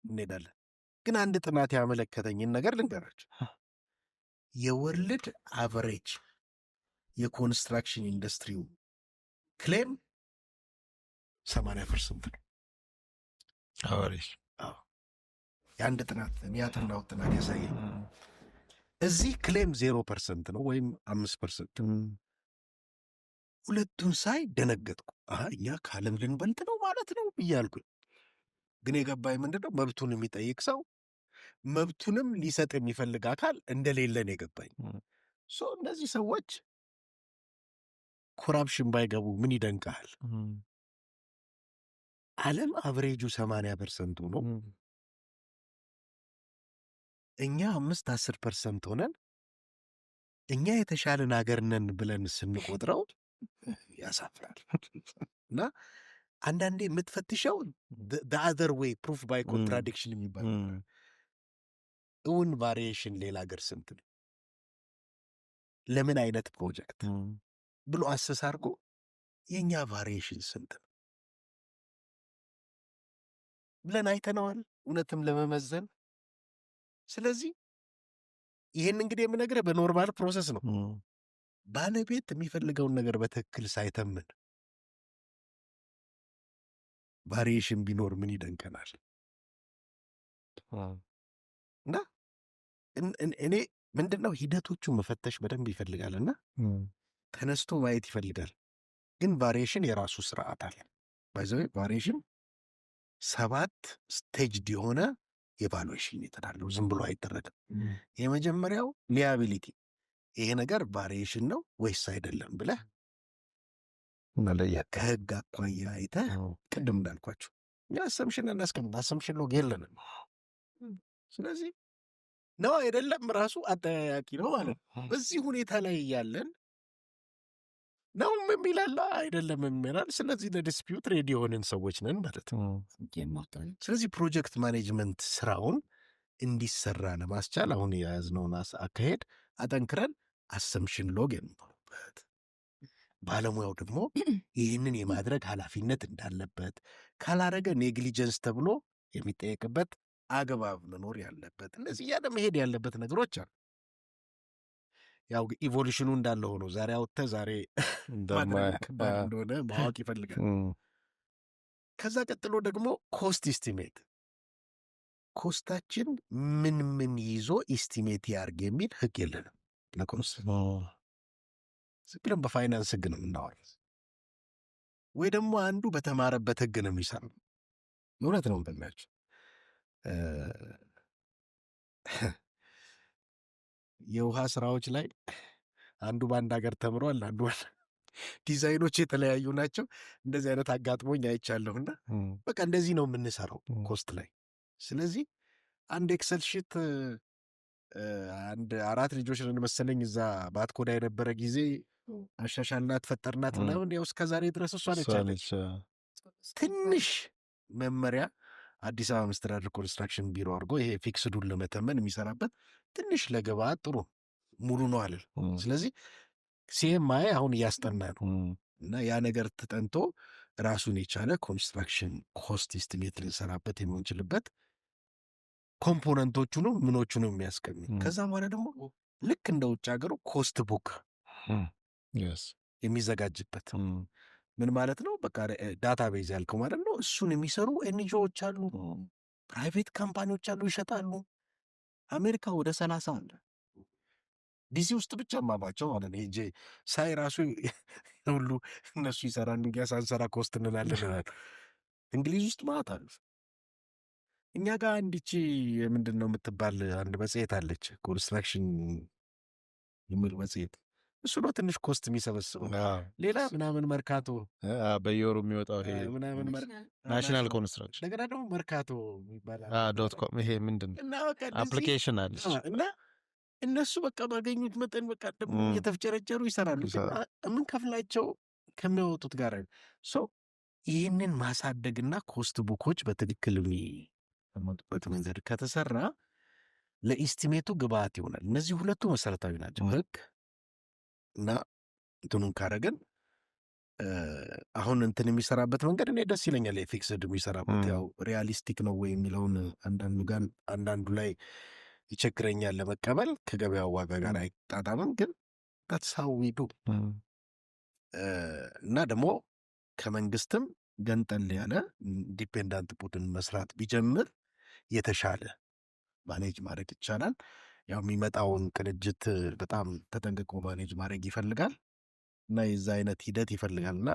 እንሄዳለን። ግን አንድ ጥናት ያመለከተኝን ነገር ልንገራችሁ። የወርልድ አቨሬጅ የኮንስትራክሽን ኢንዱስትሪው ክሌም 80% ነው። አቨሬጅ የአንድ ጥናት ያጠናው ጥናት ያሳየኝ። እዚህ ክሌም 0% ነው ወይም 5%። ሁለቱን ሳይ ደነገጥኩ። እኛ ከዓለም ልንበልጥ ነው ማለት ነው እያልኩኝ፣ ግን የገባኝ ምንድነው መብቱን የሚጠይቅ ሰው መብቱንም ሊሰጥ የሚፈልግ አካል እንደሌለን የገባኝ። እነዚህ ሰዎች ኮራፕሽን ባይገቡ ምን ይደንቃል? ዓለም አቨሬጁ 80% ነው። እኛ 5-10% ሆነን እኛ የተሻለን ሀገር ነን ብለን ስንቆጥረው ያሳፍራል። እና አንዳንዴ የምትፈትሸው አዘር ዌይ ፕሩፍ ባይ ኮንትራዲክሽን የሚባል እውን ቫሪዬሽን ሌላ ሀገር ስንት ነው፣ ለምን አይነት ፕሮጀክት ብሎ አሰስ አድርጎ የእኛ ቫሪዬሽን ስንት ነው ብለን አይተነዋል እውነትም ለመመዘን። ስለዚህ ይህን እንግዲህ የምነግርህ በኖርማል ፕሮሰስ ነው። ባለቤት የሚፈልገውን ነገር በትክክል ሳይተምን ቫሪዬሽን ቢኖር ምን ይደንቀናል? እና እኔ ምንድን ነው ሂደቶቹ መፈተሽ በደንብ ይፈልጋልና ተነስቶ ማየት ይፈልጋል። ግን ቫሪዬሽን የራሱ ስርዓት አለ። ባይዘዌ ቫሪዬሽን 7 ስቴጅድ የሆነ የቫሉዌሽን ይጠራለው። ዝም ብሎ አይደረግም። የመጀመሪያው ሊያቢሊቲ፣ ይሄ ነገር ቫሪዬሽን ነው ወይስ አይደለም ብለህ መለየት፣ ከህግ አኳያ አይተህ ቅድም እንዳልኳችሁ እኛ አሰምሽን እናስቀምጥ፣ አሰምሽን ሎግ የለንም። ስለዚህ ነው አይደለም ራሱ አጠያያቂ ነው ማለት ነው። በዚህ ሁኔታ ላይ ያለን ነው የሚላለ አይደለም የሚላል። ስለዚህ ለዲስፒዩት ሬዲ የሆንን ሰዎች ነን ማለት ነው። ስለዚህ ፕሮጀክት ማኔጅመንት ስራውን እንዲሰራ ለማስቻል አሁን የያዝነውን አካሄድ አጠንክረን አሰምሽን ሎግ የሚባሉበት፣ ባለሙያው ደግሞ ይህንን የማድረግ ኃላፊነት እንዳለበት፣ ካላረገ ኔግሊጀንስ ተብሎ የሚጠየቅበት አግባብ መኖር ያለበት፣ እነዚህ እያለ መሄድ ያለበት ነገሮች አሉ። ያው ኢቮሉሽኑ እንዳለ ሆኖ ዛሬ አውጥተህ ዛሬ ከባድ እንደሆነ ማወቅ ይፈልጋል። ከዛ ቀጥሎ ደግሞ ኮስት ኢስቲሜት፣ ኮስታችን ምን ምን ይዞ ኢስቲሜት ያርግ የሚል ህግ የለንም። ለኮስት ዝም ብለን በፋይናንስ ህግ ነው የምናወራው፣ ወይ ደግሞ አንዱ በተማረበት ህግ ነው የሚሰራው። እውነት ነው በሚያቸው የውሃ ስራዎች ላይ አንዱ በአንድ ሀገር ተምሯል፣ አንዱ ዲዛይኖች የተለያዩ ናቸው። እንደዚህ አይነት አጋጥሞኝ አይቻለሁና በቃ እንደዚህ ነው የምንሰራው ኮስት ላይ። ስለዚህ አንድ ኤክሰል ሺት አንድ 4 ልጆች ነን መሰለኝ እዛ ባትኮዳ የነበረ ጊዜ አሻሻልናት ፈጠርናት ምናምን፣ ያው እስከዛሬ ድረስ እሷ ነቻለች። ትንሽ መመሪያ አዲስ አበባ መስተዳድር ኮንስትራክሽን ቢሮ አድርጎ ይሄ ፊክስዱን ለመተመን የሚሰራበት ትንሽ ለገባት ጥሩ ሙሉ ነው አለ። ስለዚህ ሲኤምአይ አሁን እያስጠና ነው እና ያ ነገር ተጠንቶ ራሱን የቻለ ኮንስትራክሽን ኮስት ኢስቲሜት ልንሰራበት የምንችልበት ኮምፖነንቶቹንም ምኖቹንም የሚያስቀምጥ፣ ከዛ በኋላ ደግሞ ልክ እንደ ውጭ ሀገሩ ኮስት ቡክ የሚዘጋጅበት ምን ማለት ነው? በቃ ዳታቤዝ ያልከው ማለት ነው። እሱን የሚሰሩ ኤንጂኦዎች አሉ፣ ፕራይቬት ካምፓኒዎች አሉ፣ ይሸጣሉ። አሜሪካ ወደ 30 አለ። ዲሲ ውስጥ ብቻ ማባቸው ማለት ነው። ሄጄ ሳይ ራሱ ሁሉ እነሱ ይሰራሉ፣ እኛ ሳንሰራ ኮስት እንላለን። እንግሊዝ ውስጥ ማለት አሉ። እኛ ጋር አንድቺ ምንድን ነው የምትባል አንድ መጽሔት አለች፣ ኮንስትራክሽን የሚል መጽሔት። እሱ ነው ትንሽ ኮስት የሚሰበስበው። ሌላ ምናምን መርካቶ በየወሩ የሚወጣው ይሄ ምናምን ናሽናል ኮንስትራክሽን፣ እንደገና ደግሞ መርካቶ ይባላል .com ይሄ ምንድን ነው አፕሊኬሽን አለች እና እነሱ በቃ ባገኙት መጠን በቃ ደግሞ እየተፍጨረጨሩ ይሰራሉ። የምንከፍላቸው ከሚያወጡት ጋር ይህንን ማሳደግና ኮስት ቡኮች በትክክል የሚቀመጡበት መንገድ ከተሰራ ለኢስቲሜቱ ግብአት ይሆናል። እነዚህ ሁለቱ መሰረታዊ ናቸው። ህግ እና እንትኑን ካረግን አሁን እንትን የሚሰራበት መንገድ እኔ ደስ ይለኛል። የፊክስድ የሚሰራበት ያው ሪያሊስቲክ ነው ወይ የሚለውን አንዳንዱ ላይ ይቸግረኛል ለመቀበል፣ ከገበያው ዋጋ ጋር አይጣጣምም። ግን ታትሳዊዱ እና ደግሞ ከመንግስትም ገንጠል ያለ ኢንዲፔንዳንት ቡድን መስራት ቢጀምር የተሻለ ማኔጅ ማድረግ ይቻላል። ያው የሚመጣውን ቅንጅት በጣም ተጠንቅቆ ማኔጅ ማድረግ ይፈልጋል እና የዛ አይነት ሂደት ይፈልጋል እና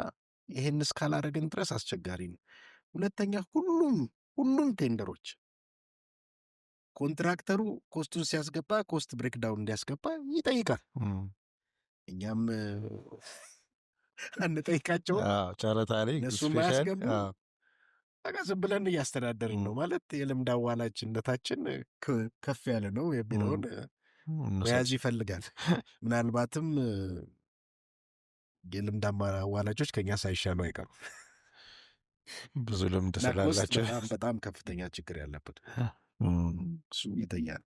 ይህን እስካላደረግን ድረስ አስቸጋሪ ነው። ሁለተኛ ሁሉም ቴንደሮች ኮንትራክተሩ ኮስቱን ሲያስገባ ኮስት ብሬክዳውን እንዲያስገባ ይጠይቃል። እኛም አንጠይቃቸው ጨረታ ላይ እነሱም አያስገቡ። በቃ ዝም ብለን እያስተዳደርን ነው ማለት የልምድ አዋላጅነታችን ከፍ ያለ ነው የሚለውን መያዝ ይፈልጋል። ምናልባትም የልምድ አዋላጆች ከኛ ሳይሻሉ አይቀሩም። ብዙ ልምድ ስላላቸው በጣም ከፍተኛ ችግር ያለበት እሱ ይተኛል።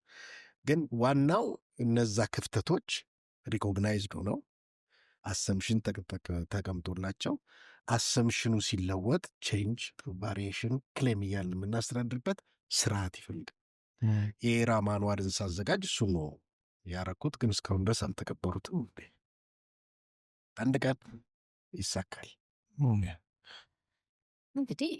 ግን ዋናው እነዛ ክፍተቶች ሪኮግናይዝድ ሆነው አሰምሽን ተቀምጦላቸው አሰምሽኑ ሲለወጥ ቼንጅ ቫሪዬሽን ክሌም እያልን የምናስተዳድርበት ስርዓት ይፈልጋል። የኤራ ማንዋልን ሳዘጋጅ እሱ ነው ያረኩት፣ ግን እስካሁን ድረስ አልተቀበሩትም። አንድ ቀን ይሳካል። እንግዲህ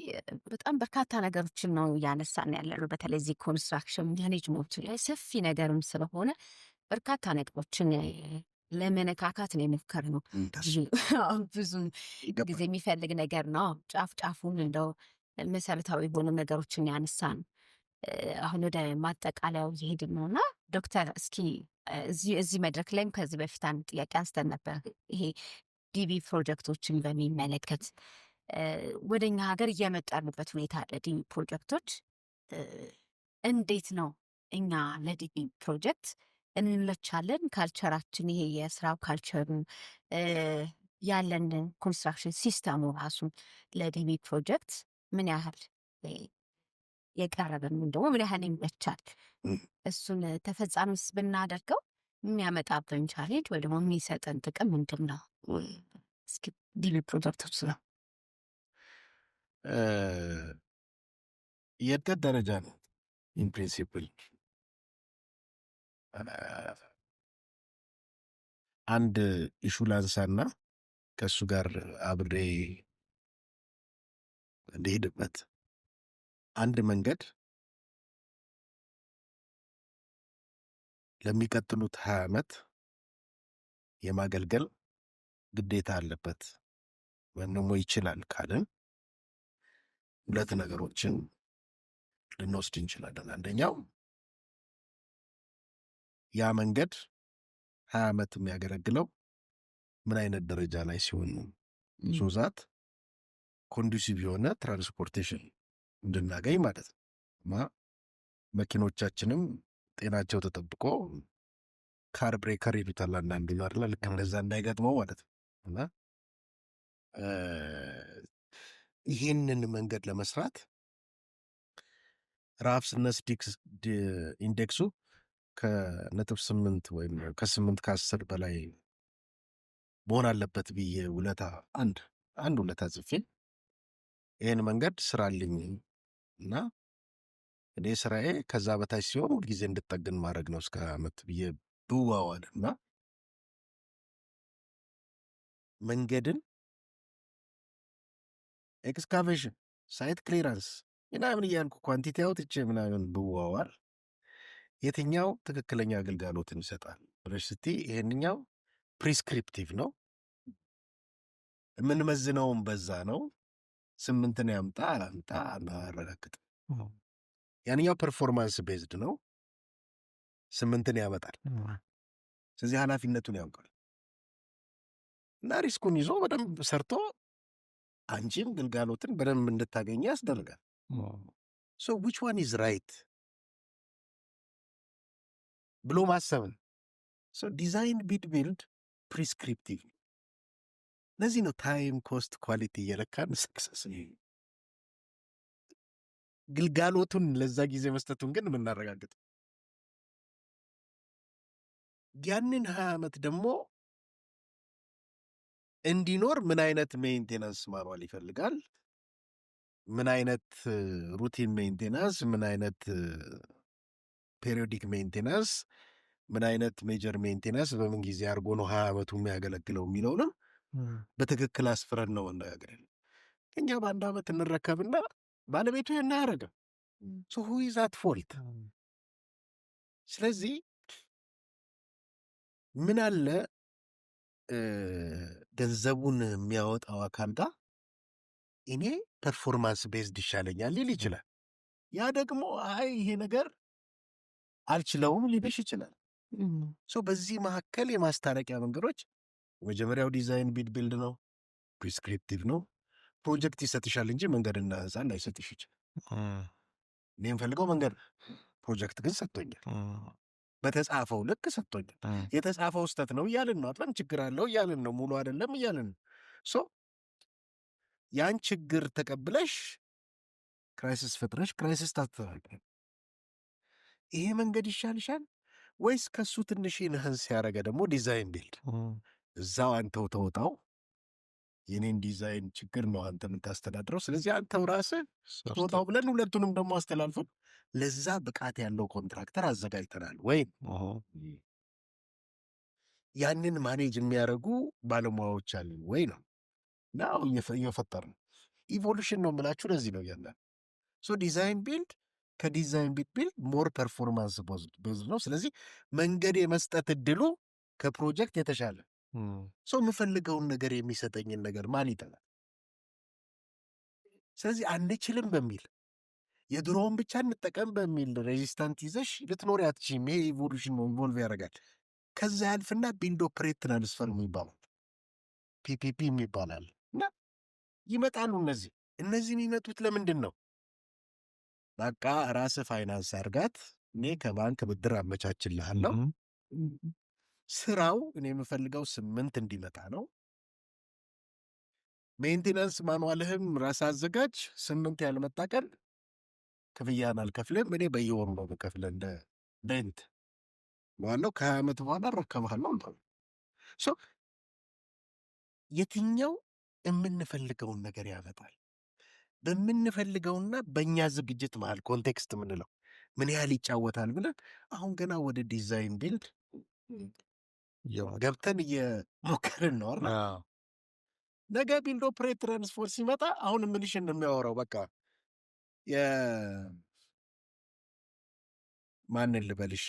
በጣም በርካታ ነገሮችን ነው እያነሳን ያለነው። በተለይ እዚህ ኮንስትራክሽን ማኔጅመንቱ ላይ ሰፊ ነገርም ስለሆነ በርካታ ነገሮችን ለመነካካት ነው የሞከርነው። ብዙ ጊዜ የሚፈልግ ነገር ነው። ጫፍ ጫፉን እንደው መሰረታዊ የሆኑ ነገሮችን ያነሳን። አሁን ወደ ማጠቃለያው እየሄድን ነው እና ዶክተር እስኪ እዚህ መድረክ ላይም ከዚህ በፊት አንድ ጥያቄ አንስተን ነበር። ይሄ ዲቢ ፕሮጀክቶችን በሚመለከት ወደ እኛ ሀገር እየመጡ ያሉበት ሁኔታ አለ። ዲቢ ፕሮጀክቶች እንዴት ነው እኛ ለዲቢ ፕሮጀክት እንመቻለን? ካልቸራችን ይሄ የስራው ካልቸሩ ያለን ኮንስትራክሽን ሲስተሙ ራሱ ለዲቢ ፕሮጀክት ምን ያህል የቀረበን ደግሞ ምን ያህል ይመቻል? እሱን ተፈጻሚስ ብናደርገው የሚያመጣብን ቻሌንጅ ወይ ደግሞ የሚሰጠን ጥቅም ምንድን ነው? እስኪ ዲቢ ፕሮጀክቶች ነው የእድገት ደረጃ ነው ኢን ፕሪንሲፕል። አንድ ኢሹ ላንሳና ከእሱ ጋር አብሬ እንደሄድበት አንድ መንገድ ለሚቀጥሉት 20 ዓመት የማገልገል ግዴታ አለበት ወይም ደግሞ ይችላል ካልን ሁለት ነገሮችን ልንወስድ እንችላለን። አንደኛው ያ መንገድ 20 ዓመት የሚያገለግለው ምን አይነት ደረጃ ላይ ሲሆን ነው? ሶዛት ኮንዱሲቭ የሆነ ትራንስፖርቴሽን እንድናገኝ ማለት ነው። መኪኖቻችንም ጤናቸው ተጠብቆ ካር ብሬከር ይሉታል አንዳንዱ አይደለ? ልክ እንደዛ እንዳይገጥመው ማለት ነው። እና ይህንን መንገድ ለመስራት ራፍስነስ ኢንዴክሱ ከ8 ወይም ከ8 በላይ መሆን አለበት ብዬ አንድ ውለታ ጽፌ ይህን መንገድ ስራልኝ እና እኔ ስራዬ ከዛ በታች ሲሆን ሁልጊዜ እንድጠግን ማድረግ ነው እስከ ዓመት ብዬ ብዋዋል እና መንገድን ኤክስካቬሽን ሳይት ክሊራንስ ምናምን እያልኩ ኳንቲቲ አውጥቼ ምናምን ብዋዋል የትኛው ትክክለኛ አገልጋሎትን ይሰጣል ብለሽ ስትይ ይሄንኛው ፕሪስክሪፕቲቭ ነው፣ የምንመዝነውም በዛ ነው። 8 ያምጣ አላምጣ አናረጋግጥም። ያንኛው ፐርፎርማንስ ቤዝድ ነው፣ 8 ያመጣል። ስለዚህ ኃላፊነቱን ያውቃል እና ሪስኩን ይዞ በደንብ ሰርቶ አንቺም ግልጋሎትን በደንብ እንድታገኝ ያስደርጋል። ሶ ዊች ዋን ኢዝ ራይት ብሎ ማሰብን። ዲዛይን ቢልድ ፕሪስክሪፕቲቭ ለዚህ ነው ታይም ኮስት ኳሊቲ እየለካን ሰክሰስ ግልጋሎቱን ለዛ ጊዜ መስጠቱን ግን የምናረጋግጥ። ያንን 20 ዓመት ደግሞ እንዲኖር ምን አይነት ሜንቴናንስ ማኑዋል ይፈልጋል? ምን አይነት ሩቲን ሜንቴናንስ፣ ምን አይነት ፔሪዮዲክ ሜንቴናንስ፣ ምን አይነት ሜጀር ሜንቴናንስ በምን ጊዜ አድርጎ ነው 20 ዓመቱ የሚያገለግለው የሚለውንም በትክክል አስፍረን ነው መነጋገር። እኛ በአንድ ዓመት እንረከብና ባለቤቱ ይህን አያደርግም። ሶ ሁ ኢዝ አት ፎልት? ስለዚህ ምን አለ ገንዘቡን የሚያወጣው አካል ጋር እኔ ፐርፎርማንስ ቤዝድ ይሻለኛል ሊል ይችላል። ያ ደግሞ አይ ይሄ ነገር አልችለውም ሊልሽ ይችላል። በዚህ መካከል የማስታረቂያ መንገዶች መጀመሪያው ዲዛይን ቢልድ ነው፣ ፕሪስክሪፕቲቭ ነው። ፕሮጀክት ይሰጥሻል እንጂ መንገድና ህንፃን ላይሰጥሽ ይችላል። እኔ የምፈልገው መንገድ፣ ፕሮጀክት ግን ሰጥቶኛል። በተጻፈው ልክ ሰጥቶኛል። የተጻፈው ስተት ነው እያልን ነው አጥለን፣ ችግር አለው እያልን ነው፣ ሙሉ አይደለም እያልን ነው። ያን ችግር ተቀብለሽ ክራይሲስ ፈጥረሽ ክራይሲስ ታስተካክል። ይሄ መንገድ ይሻልሻል ወይስ ከሱ ትንሽ ኢንሃንስ ያደረገ ደግሞ ዲዛይን ቢልድ እዛው አንተው ተወጣው። የኔን ዲዛይን ችግር ነው አንተ የምታስተዳድረው፣ ስለዚህ አንተው ራስህ ተወጣው ብለን ሁለቱንም ደግሞ አስተላልፈን ለዛ ብቃት ያለው ኮንትራክተር አዘጋጅተናል ወይም ያንን ማኔጅ የሚያደርጉ ባለሙያዎች አለን ወይ ነው እና እየፈጠር ነው። ኢቮሉሽን ነው የምላችሁ ለዚህ ነው ያለ። ዲዛይን ቢልድ ከዲዛይን ቢልድ ሞር ፐርፎርማንስ ቤዝ ነው። ስለዚህ መንገድ የመስጠት እድሉ ከፕሮጀክት የተሻለ የምፈልገውን ነገር የሚሰጠኝን ነገር ማን ይጠላል? ስለዚህ አንችልም በሚል የድሮውን ብቻ እንጠቀም በሚል ሬዚስታንት ይዘሽ ልትኖሪ አትችይም። ይሄ ኢቮሉሽን ነው፣ ኢቮልቭ ያደርጋል። ከዛ ያልፍና ቢልድ ኦፕሬት ትራንስፈር የሚባላል ፒፒፒ የሚባላል እና ይመጣሉ። እነዚህ የሚመጡት ለምንድን ነው? በቃ ራስህ ፋይናንስ አርጋት፣ እኔ ከባንክ ብድር አመቻችልሃለሁ። ስራው እኔ የምፈልገው 8 እንዲመጣ ነው። ሜንቴናንስ ማኑዋልህም ራስ አዘጋጅ። 8 ያልመጣ ቀን ክፍያን አልከፍልም፣ እኔ በየወሩ ነው የምከፍልህ እንደ ሬንት ዋለው። ከ20 ዓመት በኋላ እረከብሃለሁ። የትኛው የምንፈልገውን ነገር ያመጣል? በምንፈልገውና በእኛ ዝግጅት መሀል ኮንቴክስት የምንለው ምን ያህል ይጫወታል ብለን አሁን ገና ወደ ዲዛይን ቢልድ ገብተን እየሞከርን ነው። ነገ ቢልድ ኦፕሬት ትራንስፎር ሲመጣ አሁን ምንሽን የሚያወራው በቃ ማንን ልበልሽ፣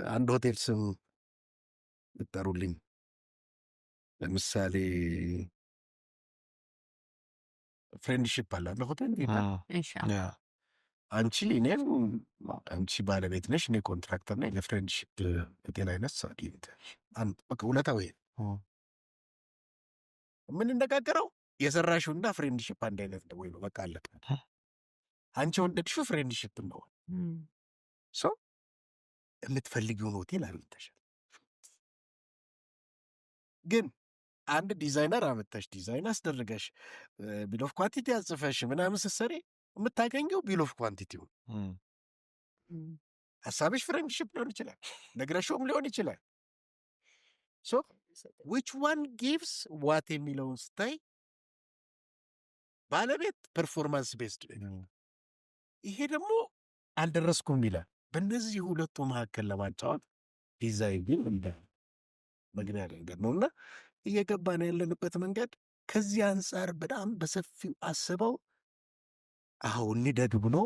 አንድ ሆቴል ስም ብጠሩልኝ፣ ለምሳሌ ፍሬንድሺፕ አለ ሆቴል። አንቺ ባለቤት ነሽ፣ እኔ ኮንትራክተር ነኝ። ለፍሬንድሺፕ ሆቴል አይነት ሰው በቃ ውለታው ይሄ የምንነጋገረው የሰራሽውና ፍሬንድሺፕ አንድ አይነት ነው ወይ ነው? በቃ አለቀ። አንቺ ወደድሽው ፍሬንድሺፕ ነው። የምትፈልጊውን ሆቴል አግኝተሻል። ግን አንድ ዲዛይነር አመጣሽ፣ ዲዛይን አስደርገሽ ቢል ኦፍ ኳንቲቲ አጽፈሽ ምናምን ስትሰሪ የምታገኘው ቢል ኦፍ ኳንቲቲውን። ሀሳብሽ ፍሬንድሺፕ ሊሆን ይችላል፣ ነግረሽውም ሊሆን ይችላል። ዊች ዋን ጊቭስ ዋት የሚለውን ስታይ ባለቤት ፐርፎርማንስ ቤስድ፣ ይሄ ደግሞ አልደረስኩም ይላል። በእነዚህ ሁለቱ መካከል ለማጫወት ዲዛይን ግን እንደ መግቢያ ነገር ነው እና እየገባን ያለንበት መንገድ ከዚህ አንጻር በጣም በሰፊው አስበው አሁን እንደግ ብሎ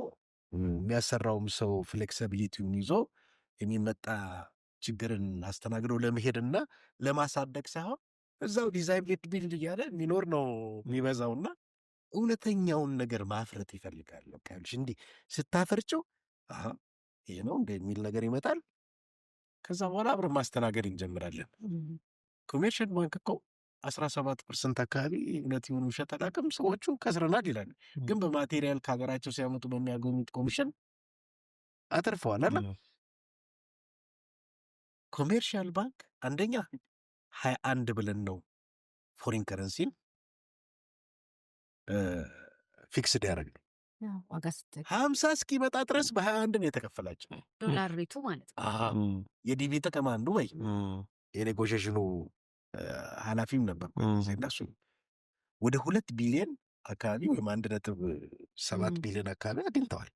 የሚያሰራውም ሰው ፍሌክሲቢሊቲውን ይዞ የሚመጣ ችግርን አስተናግዶ ለመሄድና ለማሳደግ ሳይሆን እዛው ዲዛይን ቢልድ እያለ የሚኖር ነው የሚበዛውና እውነተኛውን ነገር ማፍረት ይፈልጋል። በቃልሽ እንዲህ ስታፈርጨው ይሄ ነው እንደ የሚል ነገር ይመጣል። ከዛ በኋላ አብረን ማስተናገድ እንጀምራለን። ኮሜርሻል ባንክ እኮ 17% አካባቢ እውነት ይሁን ውሸት አላውቅም፣ ሰዎቹ ከስረናል ይላል። ግን በማቴሪያል ከሀገራቸው ሲያመጡ በሚያገኙት ኮሚሽን አትርፈዋል አለ። ኮሜርሻል ባንክ አንደኛ 21 ብለን ነው ፎሪን ከረንሲን ፊክስድ ያደረግ ነው። ዋጋ ስትል 50 እስኪመጣ ድረስ በ21 ነው የተከፈላቸው። ዶላር ሬቱ ማለት ነው። የዲቪ ጥቅም አንዱ ወይ የኔጎሽሽኑ ኃላፊም ነበር እነሱ ወደ 2 ቢሊዮን አካባቢ ወይም 1.7 ቢሊዮን አካባቢ አግኝተዋል።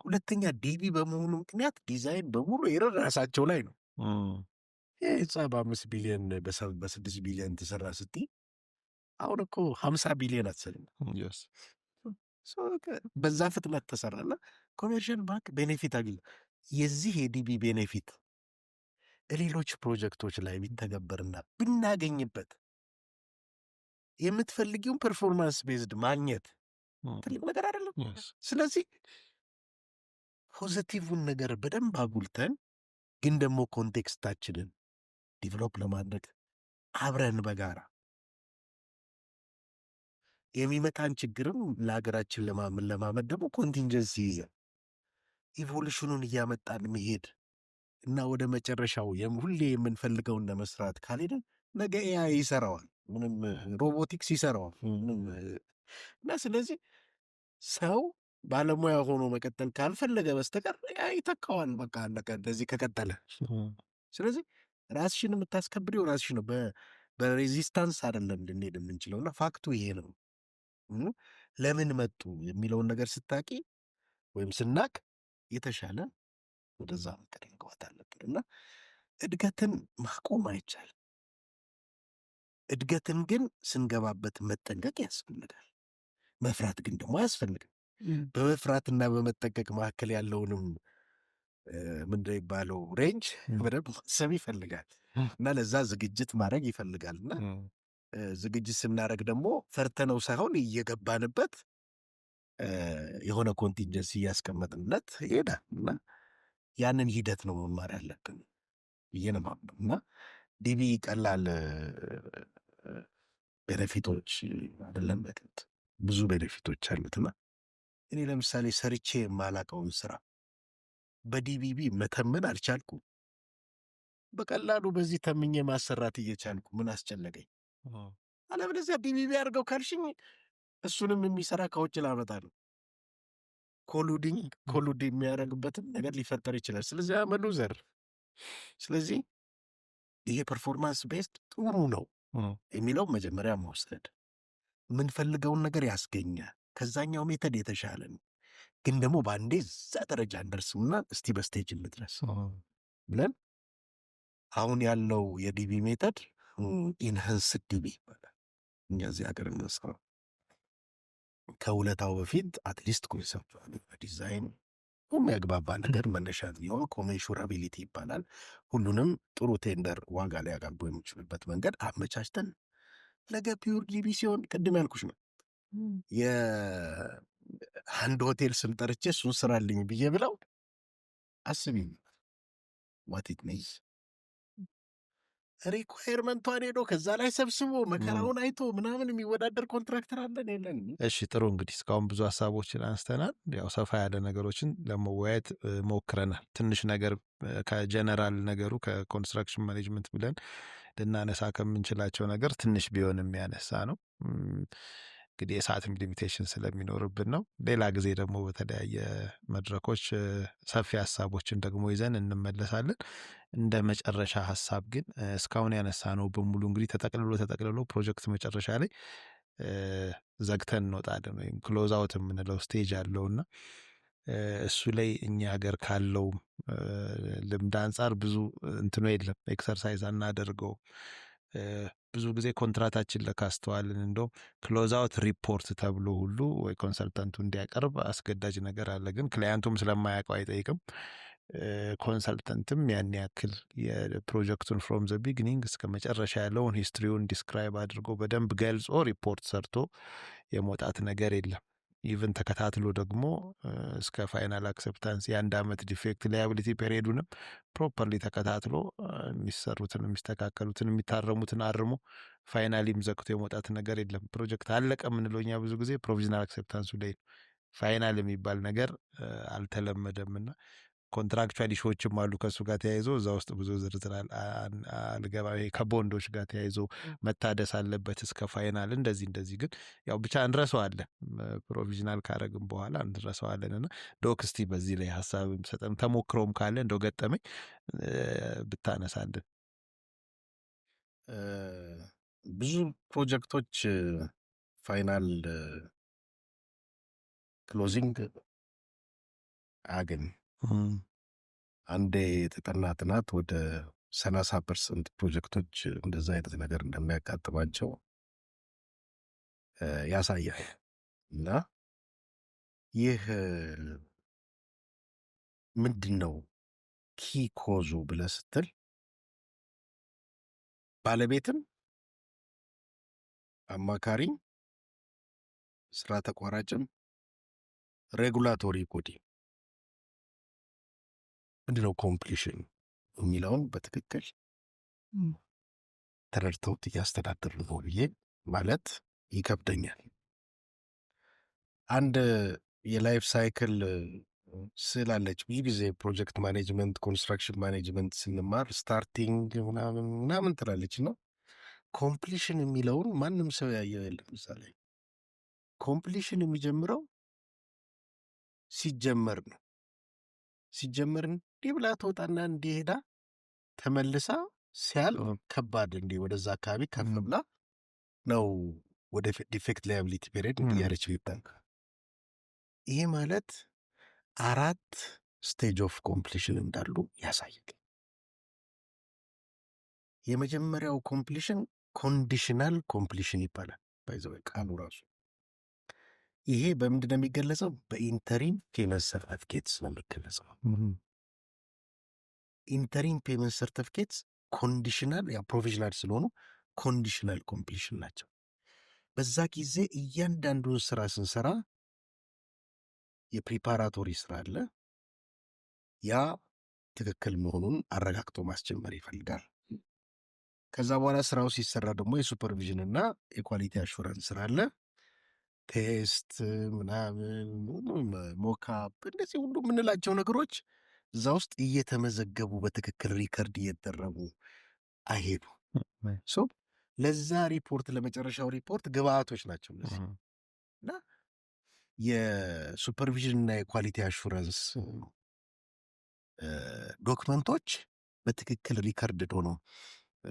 ሁለተኛ ዲቪ በመሆኑ ምክንያት ዲዛይን በሙሉ የራሳቸው ላይ ነው። ህንፃ በ5 ቢሊዮን በ6 ቢሊዮን ተሰራ ስትይ አሁን እኮ 50 ቢሊዮን አትሰልም። በዛ ፍጥነት ተሰራና ኮሜርሻል ባንክ ቤኔፊት አግኝ የዚህ የዲቢ ቤኔፊት ሌሎች ፕሮጀክቶች ላይ ቢተገበርና ብናገኝበት የምትፈልጊውን ፐርፎርማንስ ቤዝድ ማግኘት ትልቅ ነገር አይደለም። ስለዚህ ፖዘቲቭን ነገር በደንብ አጉልተን ግን ደግሞ ኮንቴክስታችንን ዲቨሎፕ ለማድረግ አብረን በጋራ የሚመጣን ችግርም ለሀገራችን ለማመድ ደግሞ ኮንቲንጀንሲ ይዘን ኢቮሉሽኑን እያመጣን መሄድ እና ወደ መጨረሻው ሁሌ የምንፈልገውን ለመስራት ካልሄድን ነገ ኤአይ ይሰራዋል፣ ምንም ሮቦቲክስ ይሰራዋል እና ስለዚህ ሰው ባለሙያ ሆኖ መቀጠል ካልፈለገ በስተቀር ኤአይ ይተካዋል። በቃ አለቀ እንደዚህ ከቀጠለ። ስለዚህ ራስሽን የምታስከብሪው ራስሽ ነው። በሬዚስታንስ አይደለም ልንሄድ የምንችለው እና ፋክቱ ይሄ ነው። ለምን መጡ የሚለውን ነገር ስታቂ ወይም ስናቅ የተሻለ ወደዛ መንገድ መግባት አለብን እና እድገትን ማቆም አይቻልም። እድገትን ግን ስንገባበት መጠንቀቅ ያስፈልጋል። መፍራት ግን ደግሞ አያስፈልግም። በመፍራትና በመጠንቀቅ መካከል ያለውንም ምንድን የሚባለው ሬንጅ በደንብ ማሰብ ይፈልጋል እና ለዛ ዝግጅት ማድረግ ይፈልጋል እና ዝግጅት ስናደርግ ደግሞ ፈርተነው ሳይሆን እየገባንበት የሆነ ኮንቲንጀንሲ እያስቀመጥንለት ይሄዳል እና ያንን ሂደት ነው መማር ያለብን ብዬ ነው የማምነው እና ዲቢ ቀላል ቤኔፊቶች አይደለም። በቅጥ ብዙ ቤኔፊቶች አሉትና እኔ ለምሳሌ ሰርቼ የማላቀውን ስራ በዲቢቢ መተመን አልቻልኩም። በቀላሉ በዚህ ተምኜ ማሰራት እየቻልኩ ምን አስጨነቀኝ? አለበለዚያ ዲቢቢ አድርገው ካልሽኝ እሱንም የሚሰራ ከውጭ ላመጣ ነው። ኮሉድ የሚያደርግበትም ነገር ሊፈጠር ይችላል። ስለዚህ አመሉ ዘር ስለዚህ ይሄ ፐርፎርማንስ ቤስድ ጥሩ ነው የሚለው መጀመሪያ መውሰድ የምንፈልገውን ነገር ያስገኛል። ከዛኛው ሜተድ የተሻለ ነው፣ ግን ደግሞ በአንዴ እዛ ደረጃ እንደርስምና እስቲ በስቴጅ እንድረስ ብለን አሁን ያለው የዲቢ ሜተድ ኢንሃንስድ ዲቢ ይባላል። እኛ እዚህ ሀገር የምንሰራው ከውለታው በፊት አትሊስት ኮንሰፕቱዋል ዲዛይን የሚያግባባ ነገር መነሻ ቢሆን ኮሜንሹራቢሊቲ ይባላል። ሁሉንም ጥሩ ቴንደር ዋጋ ላይ ያቀርቡ የሚችሉበት መንገድ አመቻችተን ነገ ፒውር ዲቢ ሲሆን ቅድም ያልኩሽ ነው የአንድ ሆቴል ስም ጠርቼ እሱን ስራልኝ ብዬ ብለው አስቢ ዋት ኢት ሜይዝ ሪኳየርመንቷን ሄዶ ከዛ ላይ ሰብስቦ መከራውን አይቶ ምናምን የሚወዳደር ኮንትራክተር አለን የለን? እሺ ጥሩ እንግዲህ እስካሁን ብዙ ሀሳቦችን አንስተናል። ያው ሰፋ ያለ ነገሮችን ለመወያየት ሞክረናል። ትንሽ ነገር ከጀነራል ነገሩ ከኮንስትራክሽን ማኔጅመንት ብለን ልናነሳ ከምንችላቸው ነገር ትንሽ ቢሆን የሚያነሳ ነው። እንግዲህ የሰዓትም ሊሚቴሽን ስለሚኖርብን ነው። ሌላ ጊዜ ደግሞ በተለያየ መድረኮች ሰፊ ሀሳቦችን ደግሞ ይዘን እንመለሳለን። እንደ መጨረሻ ሀሳብ ግን እስካሁን ያነሳ ነው በሙሉ እንግዲህ ተጠቅልሎ ፕሮጀክት መጨረሻ ላይ ዘግተን እንወጣለን ወይም ክሎዝ አውት የምንለው ስቴጅ አለውና እሱ ላይ እኛ ሀገር ካለው ልምድ አንጻር ብዙ እንትኖ የለም፣ ኤክሰርሳይዝ አናደርገው። ብዙ ጊዜ ኮንትራታችን ለካስተዋልን እንደውም ክሎዝ አውት ሪፖርት ተብሎ ሁሉ ወይ ኮንሰልታንቱ እንዲያቀርብ አስገዳጅ ነገር አለ። ግን ክላያንቱም ስለማያውቀው አይጠይቅም። ኮንሰልተንትም ያን ያክል የፕሮጀክቱን ፍሮም ዘ ቢግኒንግ እስከ መጨረሻ ያለውን ሂስትሪውን ዲስክራይብ አድርጎ በደንብ ገልጾ ሪፖርት ሰርቶ የመውጣት ነገር የለም። ኢቨን ተከታትሎ ደግሞ እስከ ፋይናል አክሰፕታንስ የአንድ ዓመት ዲፌክት ላያቢሊቲ ፔሪዱንም ፕሮፐርሊ ተከታትሎ የሚሰሩትን የሚስተካከሉትን የሚታረሙትን አርሞ ፋይናሊም ዘግቶ የመውጣት ነገር የለም። ፕሮጀክት አለቀ የምንለው እኛ ብዙ ጊዜ ፕሮቪዥናል አክሰፕታንሱ ላይ ፋይናል የሚባል ነገር አልተለመደምና ኮንትራክቹዋል ኢሹዎችም አሉ ከእሱ ጋር ተያይዞ እዛ ውስጥ ብዙ ዝርዝር አልገባ። ከቦንዶች ጋር ተያይዞ መታደስ አለበት እስከ ፋይናል እንደዚህ ግን ያው ብቻ እንረሳዋለን። ፕሮቪዥናል ካረግም በኋላ እንረሳዋለን። እና ዶክ እስቲ በዚህ ላይ ሀሳብ ሰጠን ተሞክሮም ካለ እንደው ገጠመኝ ብታነሳልን። ብዙ ፕሮጀክቶች ፋይናል ክሎዚንግ አያገኝም። አንዴ የተጠና ጥናት ወደ 30% ፕሮጀክቶች እንደዛ አይነት ነገር እንደሚያጋጥማቸው ያሳያል። እና ይህ ምንድን ነው ኪ ኮዙ ብለህ ስትል ባለቤትም አማካሪም ስራ ተቋራጭም ሬጉላቶሪ ቦዲ ምንድነው ኮምፕሊሽን የሚለውን በትክክል ተረድተውት እያስተዳደሩ ነው ብዬ ማለት ይከብደኛል። አንድ የላይፍ ሳይክል ስላለች ብዙ ጊዜ ፕሮጀክት ማኔጅመንት ኮንስትራክሽን ማኔጅመንት ስንማር ስታርቲንግ ምናምን ትላለች ነው። ኮምፕሊሽን የሚለውን ማንም ሰው ያየው የለም። ምሳሌ ኮምፕሊሽን የሚጀምረው ሲጀመር ነው። ሲጀመር እንዲህ ብላ ትወጣና እንዲህ ሄዳ ተመልሳ ሲያል ከባድ እንዲህ ወደዛ አካባቢ ከፍ ብላ ነው ወደ ዲፌክት ላያቢሊቲ ፔሪድ እንዲያለች ይባል። ይሄ ማለት 4 ስቴጅ ኦፍ ኮምፕሊሽን እንዳሉ ያሳያል። የመጀመሪያው ኮምፕሊሽን ኮንዲሽናል ኮምፕሊሽን ይባላል። ባይዘው ቃሉ ራሱ ይሄ በምንድን ነው የሚገለጸው? በኢንተሪም ፔመንት ሰርቲፊኬትስ ነው የሚገለጸው። ኢንተሪም ፔመንት ሰርቲፊኬትስ ኮንዲሽናል ያ ፕሮቪዥናል ስለሆኑ ኮንዲሽናል ኮምፕሊሽን ናቸው። በዛ ጊዜ እያንዳንዱን ስራ ስንሰራ የፕሪፓራቶሪ ስራ አለ። ያ ትክክል መሆኑን አረጋግጦ ማስጀመር ይፈልጋል። ከዛ በኋላ ስራው ሲሰራ ደግሞ የሱፐርቪዥን እና የኳሊቲ አሹራንስ ስራ አለ። ቴስት ምናምን ሞካፕ እንደዚህ ሁሉ የምንላቸው ነገሮች እዛ ውስጥ እየተመዘገቡ በትክክል ሪከርድ እየተደረጉ አይሄዱ። ለዛ ሪፖርት ለመጨረሻው ሪፖርት ግብአቶች ናቸው እነዚህ እና የሱፐርቪዥን እና የኳሊቲ አሹራንስ ዶክመንቶች በትክክል ሪከርድ ሆኖ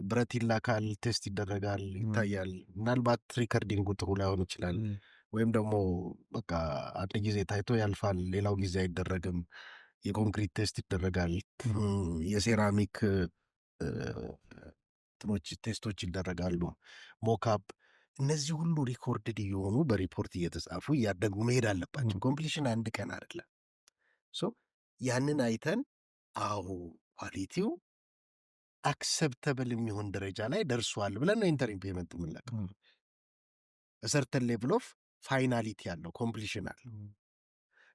ብረት ይላካል፣ ቴስት ይደረጋል፣ ይታያል። ምናልባት ሪከርዲንጉ ጥሩ ላይሆን ይችላል፣ ወይም ደግሞ በቃ አንድ ጊዜ ታይቶ ያልፋል፣ ሌላው ጊዜ አይደረግም። የኮንክሪት ቴስት ይደረጋል፣ የሴራሚክ ቴስቶች ይደረጋሉ፣ ሞካፕ። እነዚህ ሁሉ ሪኮርድድ እየሆኑ በሪፖርት እየተጻፉ እያደጉ መሄድ አለባቸው። ኮምፕሊሽን አንድ ቀን አይደለም። ያንን አይተን አዎ ኳሊቲው አክሰፕተብል የሚሆን ደረጃ ላይ ደርሷል ብለን ነው ኢንተሪም ፔመንት የምንለቀው። ሰርተን ሌቭል ኦፍ ፋይናሊቲ ያለው ኮምፕሊሽን አለ።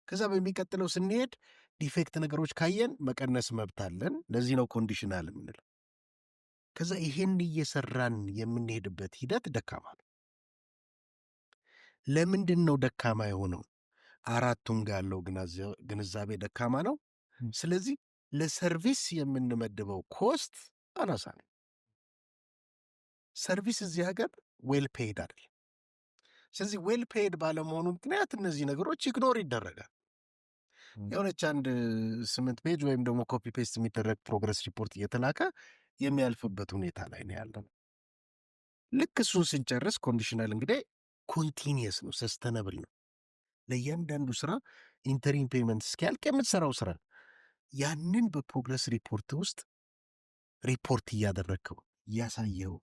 ከዛ በሚቀጥለው ስንሄድ ዲፌክት ነገሮች ካየን መቀነስ መብት አለን። ለዚህ ነው ኮንዲሽናል የምንለው። ከዛ ይሄን እየሰራን የምንሄድበት ሂደት ደካማ ነው። ለምንድን ነው ደካማ የሆነው? አራቱም ጋር ያለው ግንዛቤ ደካማ ነው። ስለዚህ ለሰርቪስ የምንመድበው ኮስት አናሳ ነው። ሰርቪስ እዚህ ሀገር ዌል ፔይድ አይደለም። ስለዚህ ዌል ፔይድ ባለመሆኑ ምክንያት እነዚህ ነገሮች ኢግኖር ይደረጋል። የሆነች አንድ 8 ፔጅ ወይም ደግሞ ኮፒ ፔስት የሚደረግ ፕሮግረስ ሪፖርት እየተላከ የሚያልፍበት ሁኔታ ላይ ነው ያለው። ልክ እሱን ስንጨርስ ኮንዲሽናል እንግዲህ ኮንቲኒየስ ነው፣ ሰስተነብል ነው። ለእያንዳንዱ ስራ ኢንተሪም ፔመንት እስኪያልቅ የምትሰራው ስራ ያንን በፕሮግረስ ሪፖርት ውስጥ ሪፖርት እያደረግከው እያሳየኸው፣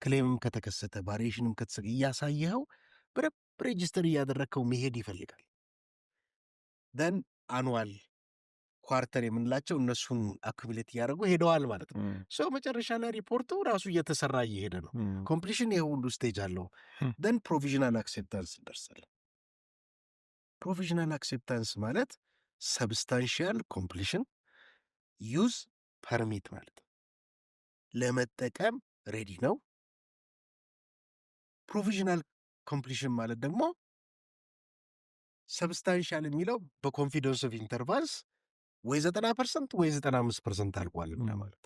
ክሌምም ከተከሰተ ቫሪዬሽንም ከተሰጠ እያሳየኸው በደንብ ሬጅስተር እያደረግከው መሄድ ይፈልጋል። ደን አኑዋል ኳርተር የምንላቸው እነሱን አኩሚሌት እያደረጉ ሄደዋል ማለት ነው። ሰው መጨረሻ ላይ ሪፖርቱ ራሱ እየተሰራ እየሄደ ነው። ኮምፕሊሽን ይሄ ሁሉ ስቴጅ አለው። ደን ፕሮቪዥናል አክሴፕታንስ እንደርሳለን። ፕሮቪዥናል አክሴፕታንስ ማለት ሰብስታንሺያል ኮምፕሊሽን ዩዝ ፐርሚት ማለት ነው። ለመጠቀም ሬዲ ነው። ፕሮቪዥናል ኮምፕሊሽን ማለት ደግሞ ሰብስታንሻል የሚለው በኮንፊደንስ ኦፍ ኢንተርቫልስ ወይ 90% ወይ 95% አልቋል ማለት።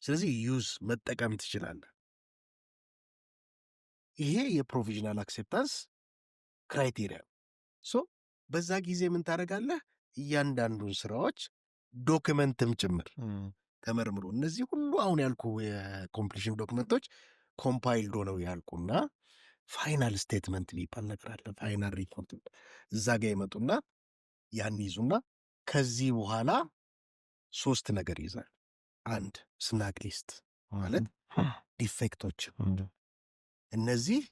ስለዚህ ዩዝ መጠቀም ትችላለህ። ይሄ የፕሮቪዥናል አክሴፕታንስ ክራይቴሪያ። ሶ በዛ ጊዜ ምን ታደርጋለህ? እያንዳንዱን ስራዎች ዶክመንትም ጭምር ተመርምሮ እነዚህ ሁሉ አሁን ያልኩ የኮምፕሊሽን ዶክመንቶች ኮምፓይልድ ሆነው ያልቁና ፋይናል ስቴትመንት የሚባል ነገር አለ። ፋይናል ሪፖርት እዛ ጋ ይመጡና ያን ይዙና ከዚህ በኋላ 3 ነገር ይዛል። 1 ስናክ ሊስት ማለት ዲፌክቶች፣ እነዚህ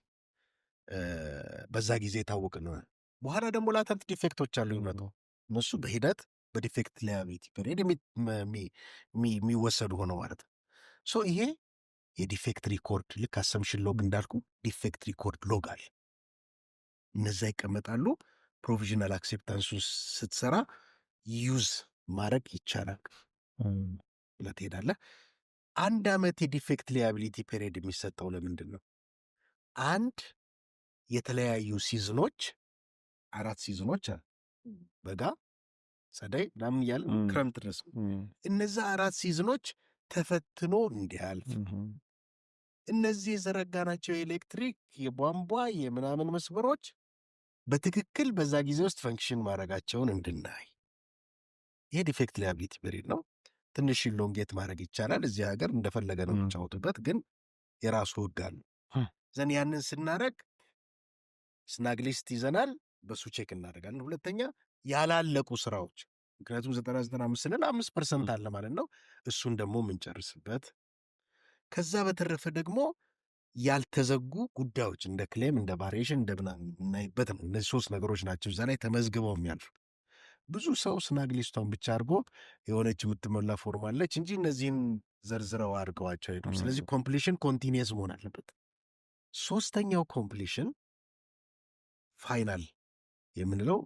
በዛ ጊዜ የታወቅ ነው። በኋላ ደግሞ ላተንት ዲፌክቶች አሉ ይመጡ፣ እነሱ በሂደት በዲፌክት ላያቢሊቲ ፔሪድ የሚወሰዱ ሆነው ማለት ነው። ሶ ይሄ የዲፌክት ሪኮርድ ልክ አሰምሽን ሎግ እንዳልኩ ዲፌክት ሪኮርድ ሎግ አለ። እነዛ ይቀመጣሉ። ፕሮቪዥናል አክሴፕታንሱን ስትሰራ ዩዝ ማድረግ ይቻላል ብለህ ትሄዳለህ። 1 ዓመት የዲፌክት ሊያቢሊቲ ፔሪድ የሚሰጠው ለምንድን ነው? አንድ የተለያዩ ሲዝኖች 4 ሲዝኖች አሉ፣ በጋ፣ ጸደይ ምናምን እያለ ክረምት ድረስ። እነዛ 4 ሲዝኖች ተፈትኖ እንዲያልፍ እነዚህ የዘረጋናቸው የኤሌክትሪክ የቧንቧ የምናምን መስመሮች በትክክል በዛ ጊዜ ውስጥ ፈንክሽን ማድረጋቸውን እንድናይ፣ ይሄ ዲፌክት ሊያቢሊቲ ፔሪድ ነው። ትንሽ ሎንጌት ማድረግ ይቻላል። እዚህ ሀገር እንደፈለገ ነው የሚጫወቱበት፣ ግን የራሱ ሕግ አለ። ዘን ያንን ስናደረግ ስናግሊስት ይዘናል፣ በሱ ቼክ እናደርጋለን። ሁለተኛ ያላለቁ ስራዎች፣ ምክንያቱም 90-95 ስንል 5% አለ ማለት ነው። እሱን ደግሞ የምንጨርስበት። ከዛ በተረፈ ደግሞ ያልተዘጉ ጉዳዮች እንደ ክሌም፣ እንደ ቫሪዬሽን፣ እንደ ምናምን እናይበት ነው። እነዚህ 3 ነገሮች ናቸው እዛ ላይ ተመዝግበው የሚያልፉ። ብዙ ሰው ስናግሊስቷን ብቻ አድርጎ የሆነች የምትሞላ ፎርም አለች እንጂ እነዚህን ዘርዝረው አድርገዋቸው አይደለም። ስለዚህ ኮምፕሊሽን ኮንቲኒየስ መሆን አለበት። 3ኛው ኮምፕሊሽን ፋይናል የምንለው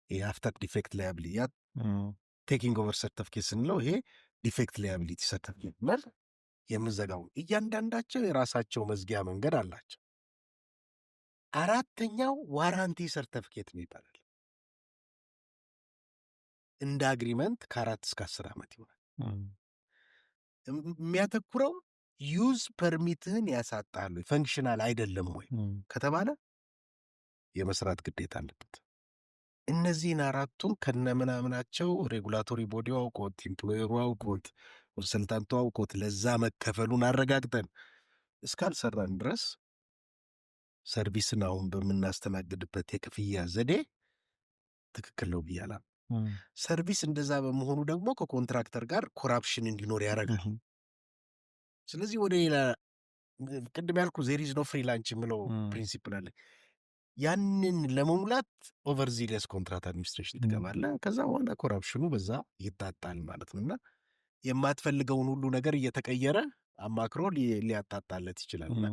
የአፍተር ዲፌክት ላያቢሊቲ፣ ያ ቴኪንግ ኦቨር ሰርተፍኬት ስንለው ይሄ ዲፌክት ላያቢሊቲ ሰርተፍኬት ማለት የምንዘጋው። እያንዳንዳቸው የራሳቸው መዝጊያ መንገድ አላቸው። 4ኛው ዋራንቲ ሰርተፍኬት ይባላል። እንደ አግሪመንት ከ4 እስከ 10 ዓመት ይሆናል። የሚያተኩረው ዩዝ ፐርሚትህን ያሳጣሉ፣ ፈንክሽናል አይደለም ወይ ከተባለ የመስራት ግዴታ አለበት። እነዚህን 4ቱን ከነምናምናቸው ሬጉላቶሪ ቦዲው አውቆት፣ ኢምፕሎየሩ አውቆት፣ ኮንሰልታንቱ አውቆት ለዛ መከፈሉን አረጋግጠን እስካልሰራን ድረስ ሰርቪስን አሁን በምናስተናግድበት የክፍያ ዘዴ ትክክል ነው ብያላ። ሰርቪስ እንደዛ በመሆኑ ደግሞ ከኮንትራክተር ጋር ኮራፕሽን እንዲኖር ያደርጋል። ስለዚህ ወደ ሌላ ቅድም ያልኩ ዜሪዝ ኖ ፍሪላንች የምለው ፕሪንሲፕል አለ። ያንን ለመሙላት ኦቨርዚለስ ኮንትራት አድሚኒስትሬሽን ትገባለህ። ከዛ በኋላ ኮራፕሽኑ በዛ ይጣጣል ማለት ነው። እና የማትፈልገውን ሁሉ ነገር እየተቀየረ አማክሮ ሊያጣጣለት ይችላል። እና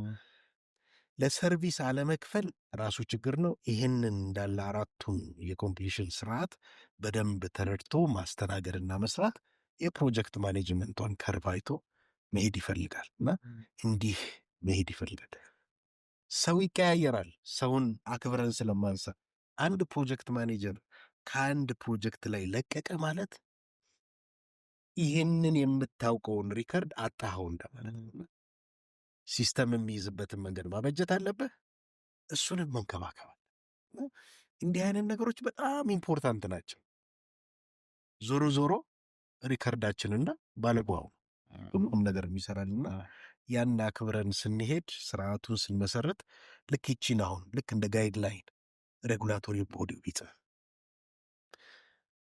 ለሰርቪስ አለመክፈል ራሱ ችግር ነው። ይህንን እንዳለ 4ቱን የኮምፕሊሽን ስርዓት በደንብ ተረድቶ ማስተናገድና መስራት የፕሮጀክት ማኔጅመንቷን ከርቭ አይቶ መሄድ ይፈልጋል። እና እንዲህ መሄድ ይፈልጋል። ሰው ይቀያየራል። ሰውን አክብረን ስለማንሳ አንድ ፕሮጀክት ማኔጀር ከአንድ ፕሮጀክት ላይ ለቀቀ ማለት ይህንን የምታውቀውን ሪከርድ አጣኸው እንደማለት ነው። ሲስተም የሚይዝበትን መንገድ ማበጀት አለብህ። እሱንም መንከባከብ አለ። እንዲህ አይነት ነገሮች በጣም ኢምፖርታንት ናቸው። ዞሮ ዞሮ ሪከርዳችንና ባለጓው ሁሉም ነገር የሚሰራልና ያን አክብረን ስንሄድ ስርዓቱን ስንመሰረት ልክ ይቺን አሁን ልክ እንደ ጋይድላይን ሬጉላቶሪ ቦዲ ቢጽፍ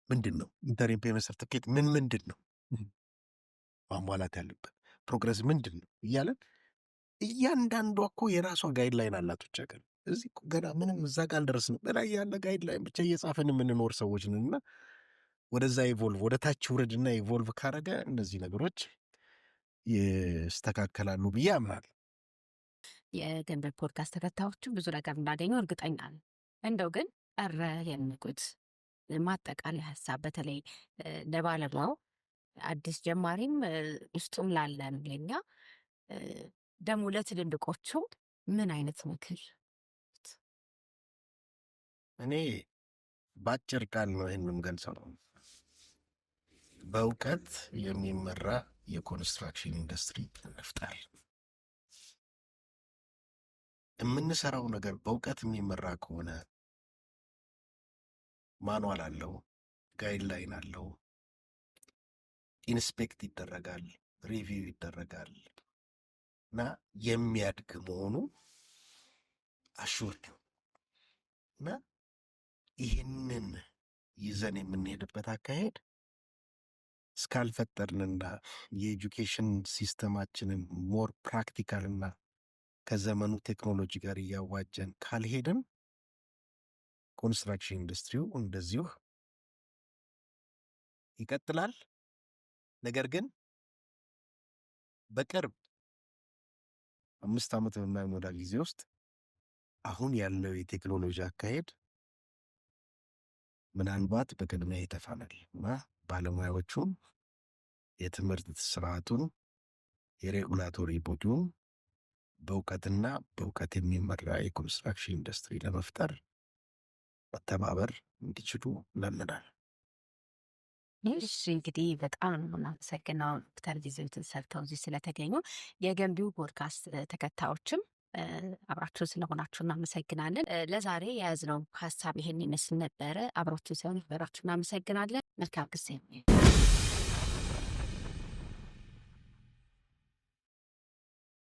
ምንድን ነው ኢንተሪም ፔመንት ሰርቲፊኬት ምንድን ነው ማሟላት ያለበት ፕሮግረስ ምንድን ነው እያለን እያንዳንዷ እኮ የራሷ ጋይድላይን አላት። ብቻ ቀን እዚህ ገና ምንም እዛ ቃል አልደረስንም። በላይ ያለ ጋይድላይን ብቻ እየጻፈን የምንኖር ሰዎች ነንና ወደዛ ኢቮልቭ ወደ ታች ውረድና ኢቮልቭ ካረገ እነዚህ ነገሮች ይስተካከላሉ ብዬ አምናለሁ። የገንዘብ ፖድካስት ተከታዮቹ ብዙ ነገር እንዳገኙ እርግጠኛ ነኝ። እንደው ግን ቀረ የሚሉት ማጠቃለያ ሀሳብ በተለይ ለባለሙያው አዲስ ጀማሪም ውስጡም ላለን ለኛ ደግሞ ለትልልቆቹ ምን አይነት ምክር? እኔ በአጭር ቃል ነው ይህን የምገልጸው ነው። በእውቀት የሚመራ የኮንስትራክሽን ኢንዱስትሪ እንፍጠር። የምንሰራው ነገር በእውቀት የሚመራ ከሆነ ማኑዋል አለው፣ ጋይድላይን አለው፣ ኢንስፔክት ይደረጋል፣ ሪቪው ይደረጋል እና የሚያድግ መሆኑ አሹርድ እና ይህንን ይዘን የምንሄድበት አካሄድ እስካልፈጠርንና የኤጁኬሽን ሲስተማችንን ሞር ፕራክቲካልና ከዘመኑ ቴክኖሎጂ ጋር እያዋጀን ካልሄድን ኮንስትራክሽን ኢንዱስትሪው እንደዚሁ ይቀጥላል። ነገር ግን በቅርብ 5 ዓመት በማይሞላ ጊዜ ውስጥ አሁን ያለው የቴክኖሎጂ አካሄድ ምናልባት በቅድሚያ ይተፋናል እና ባለሙያዎቹን፣ የትምህርት ስርዓቱን፣ የሬጉላቶሪ ቦዲውን በእውቀትና በእውቀት የሚመራ የኮንስትራክሽን ኢንዱስትሪ ለመፍጠር መተባበር እንዲችሉ ለምናል። እሺ እንግዲህ በጣም ነው የምናመሰግነው ዶክተር ጊዜዎትን ሰርተው እዚህ ስለተገኙ። የገንቢው ፖድካስት ተከታዮችም አብራችሁ ስለሆናችሁ እናመሰግናለን። ለዛሬ የያዝነው ሀሳብ ይሄን ይመስል ነበረ። አብራችሁ ስለነበራችሁ እናመሰግናለን። መልካም ጊዜ።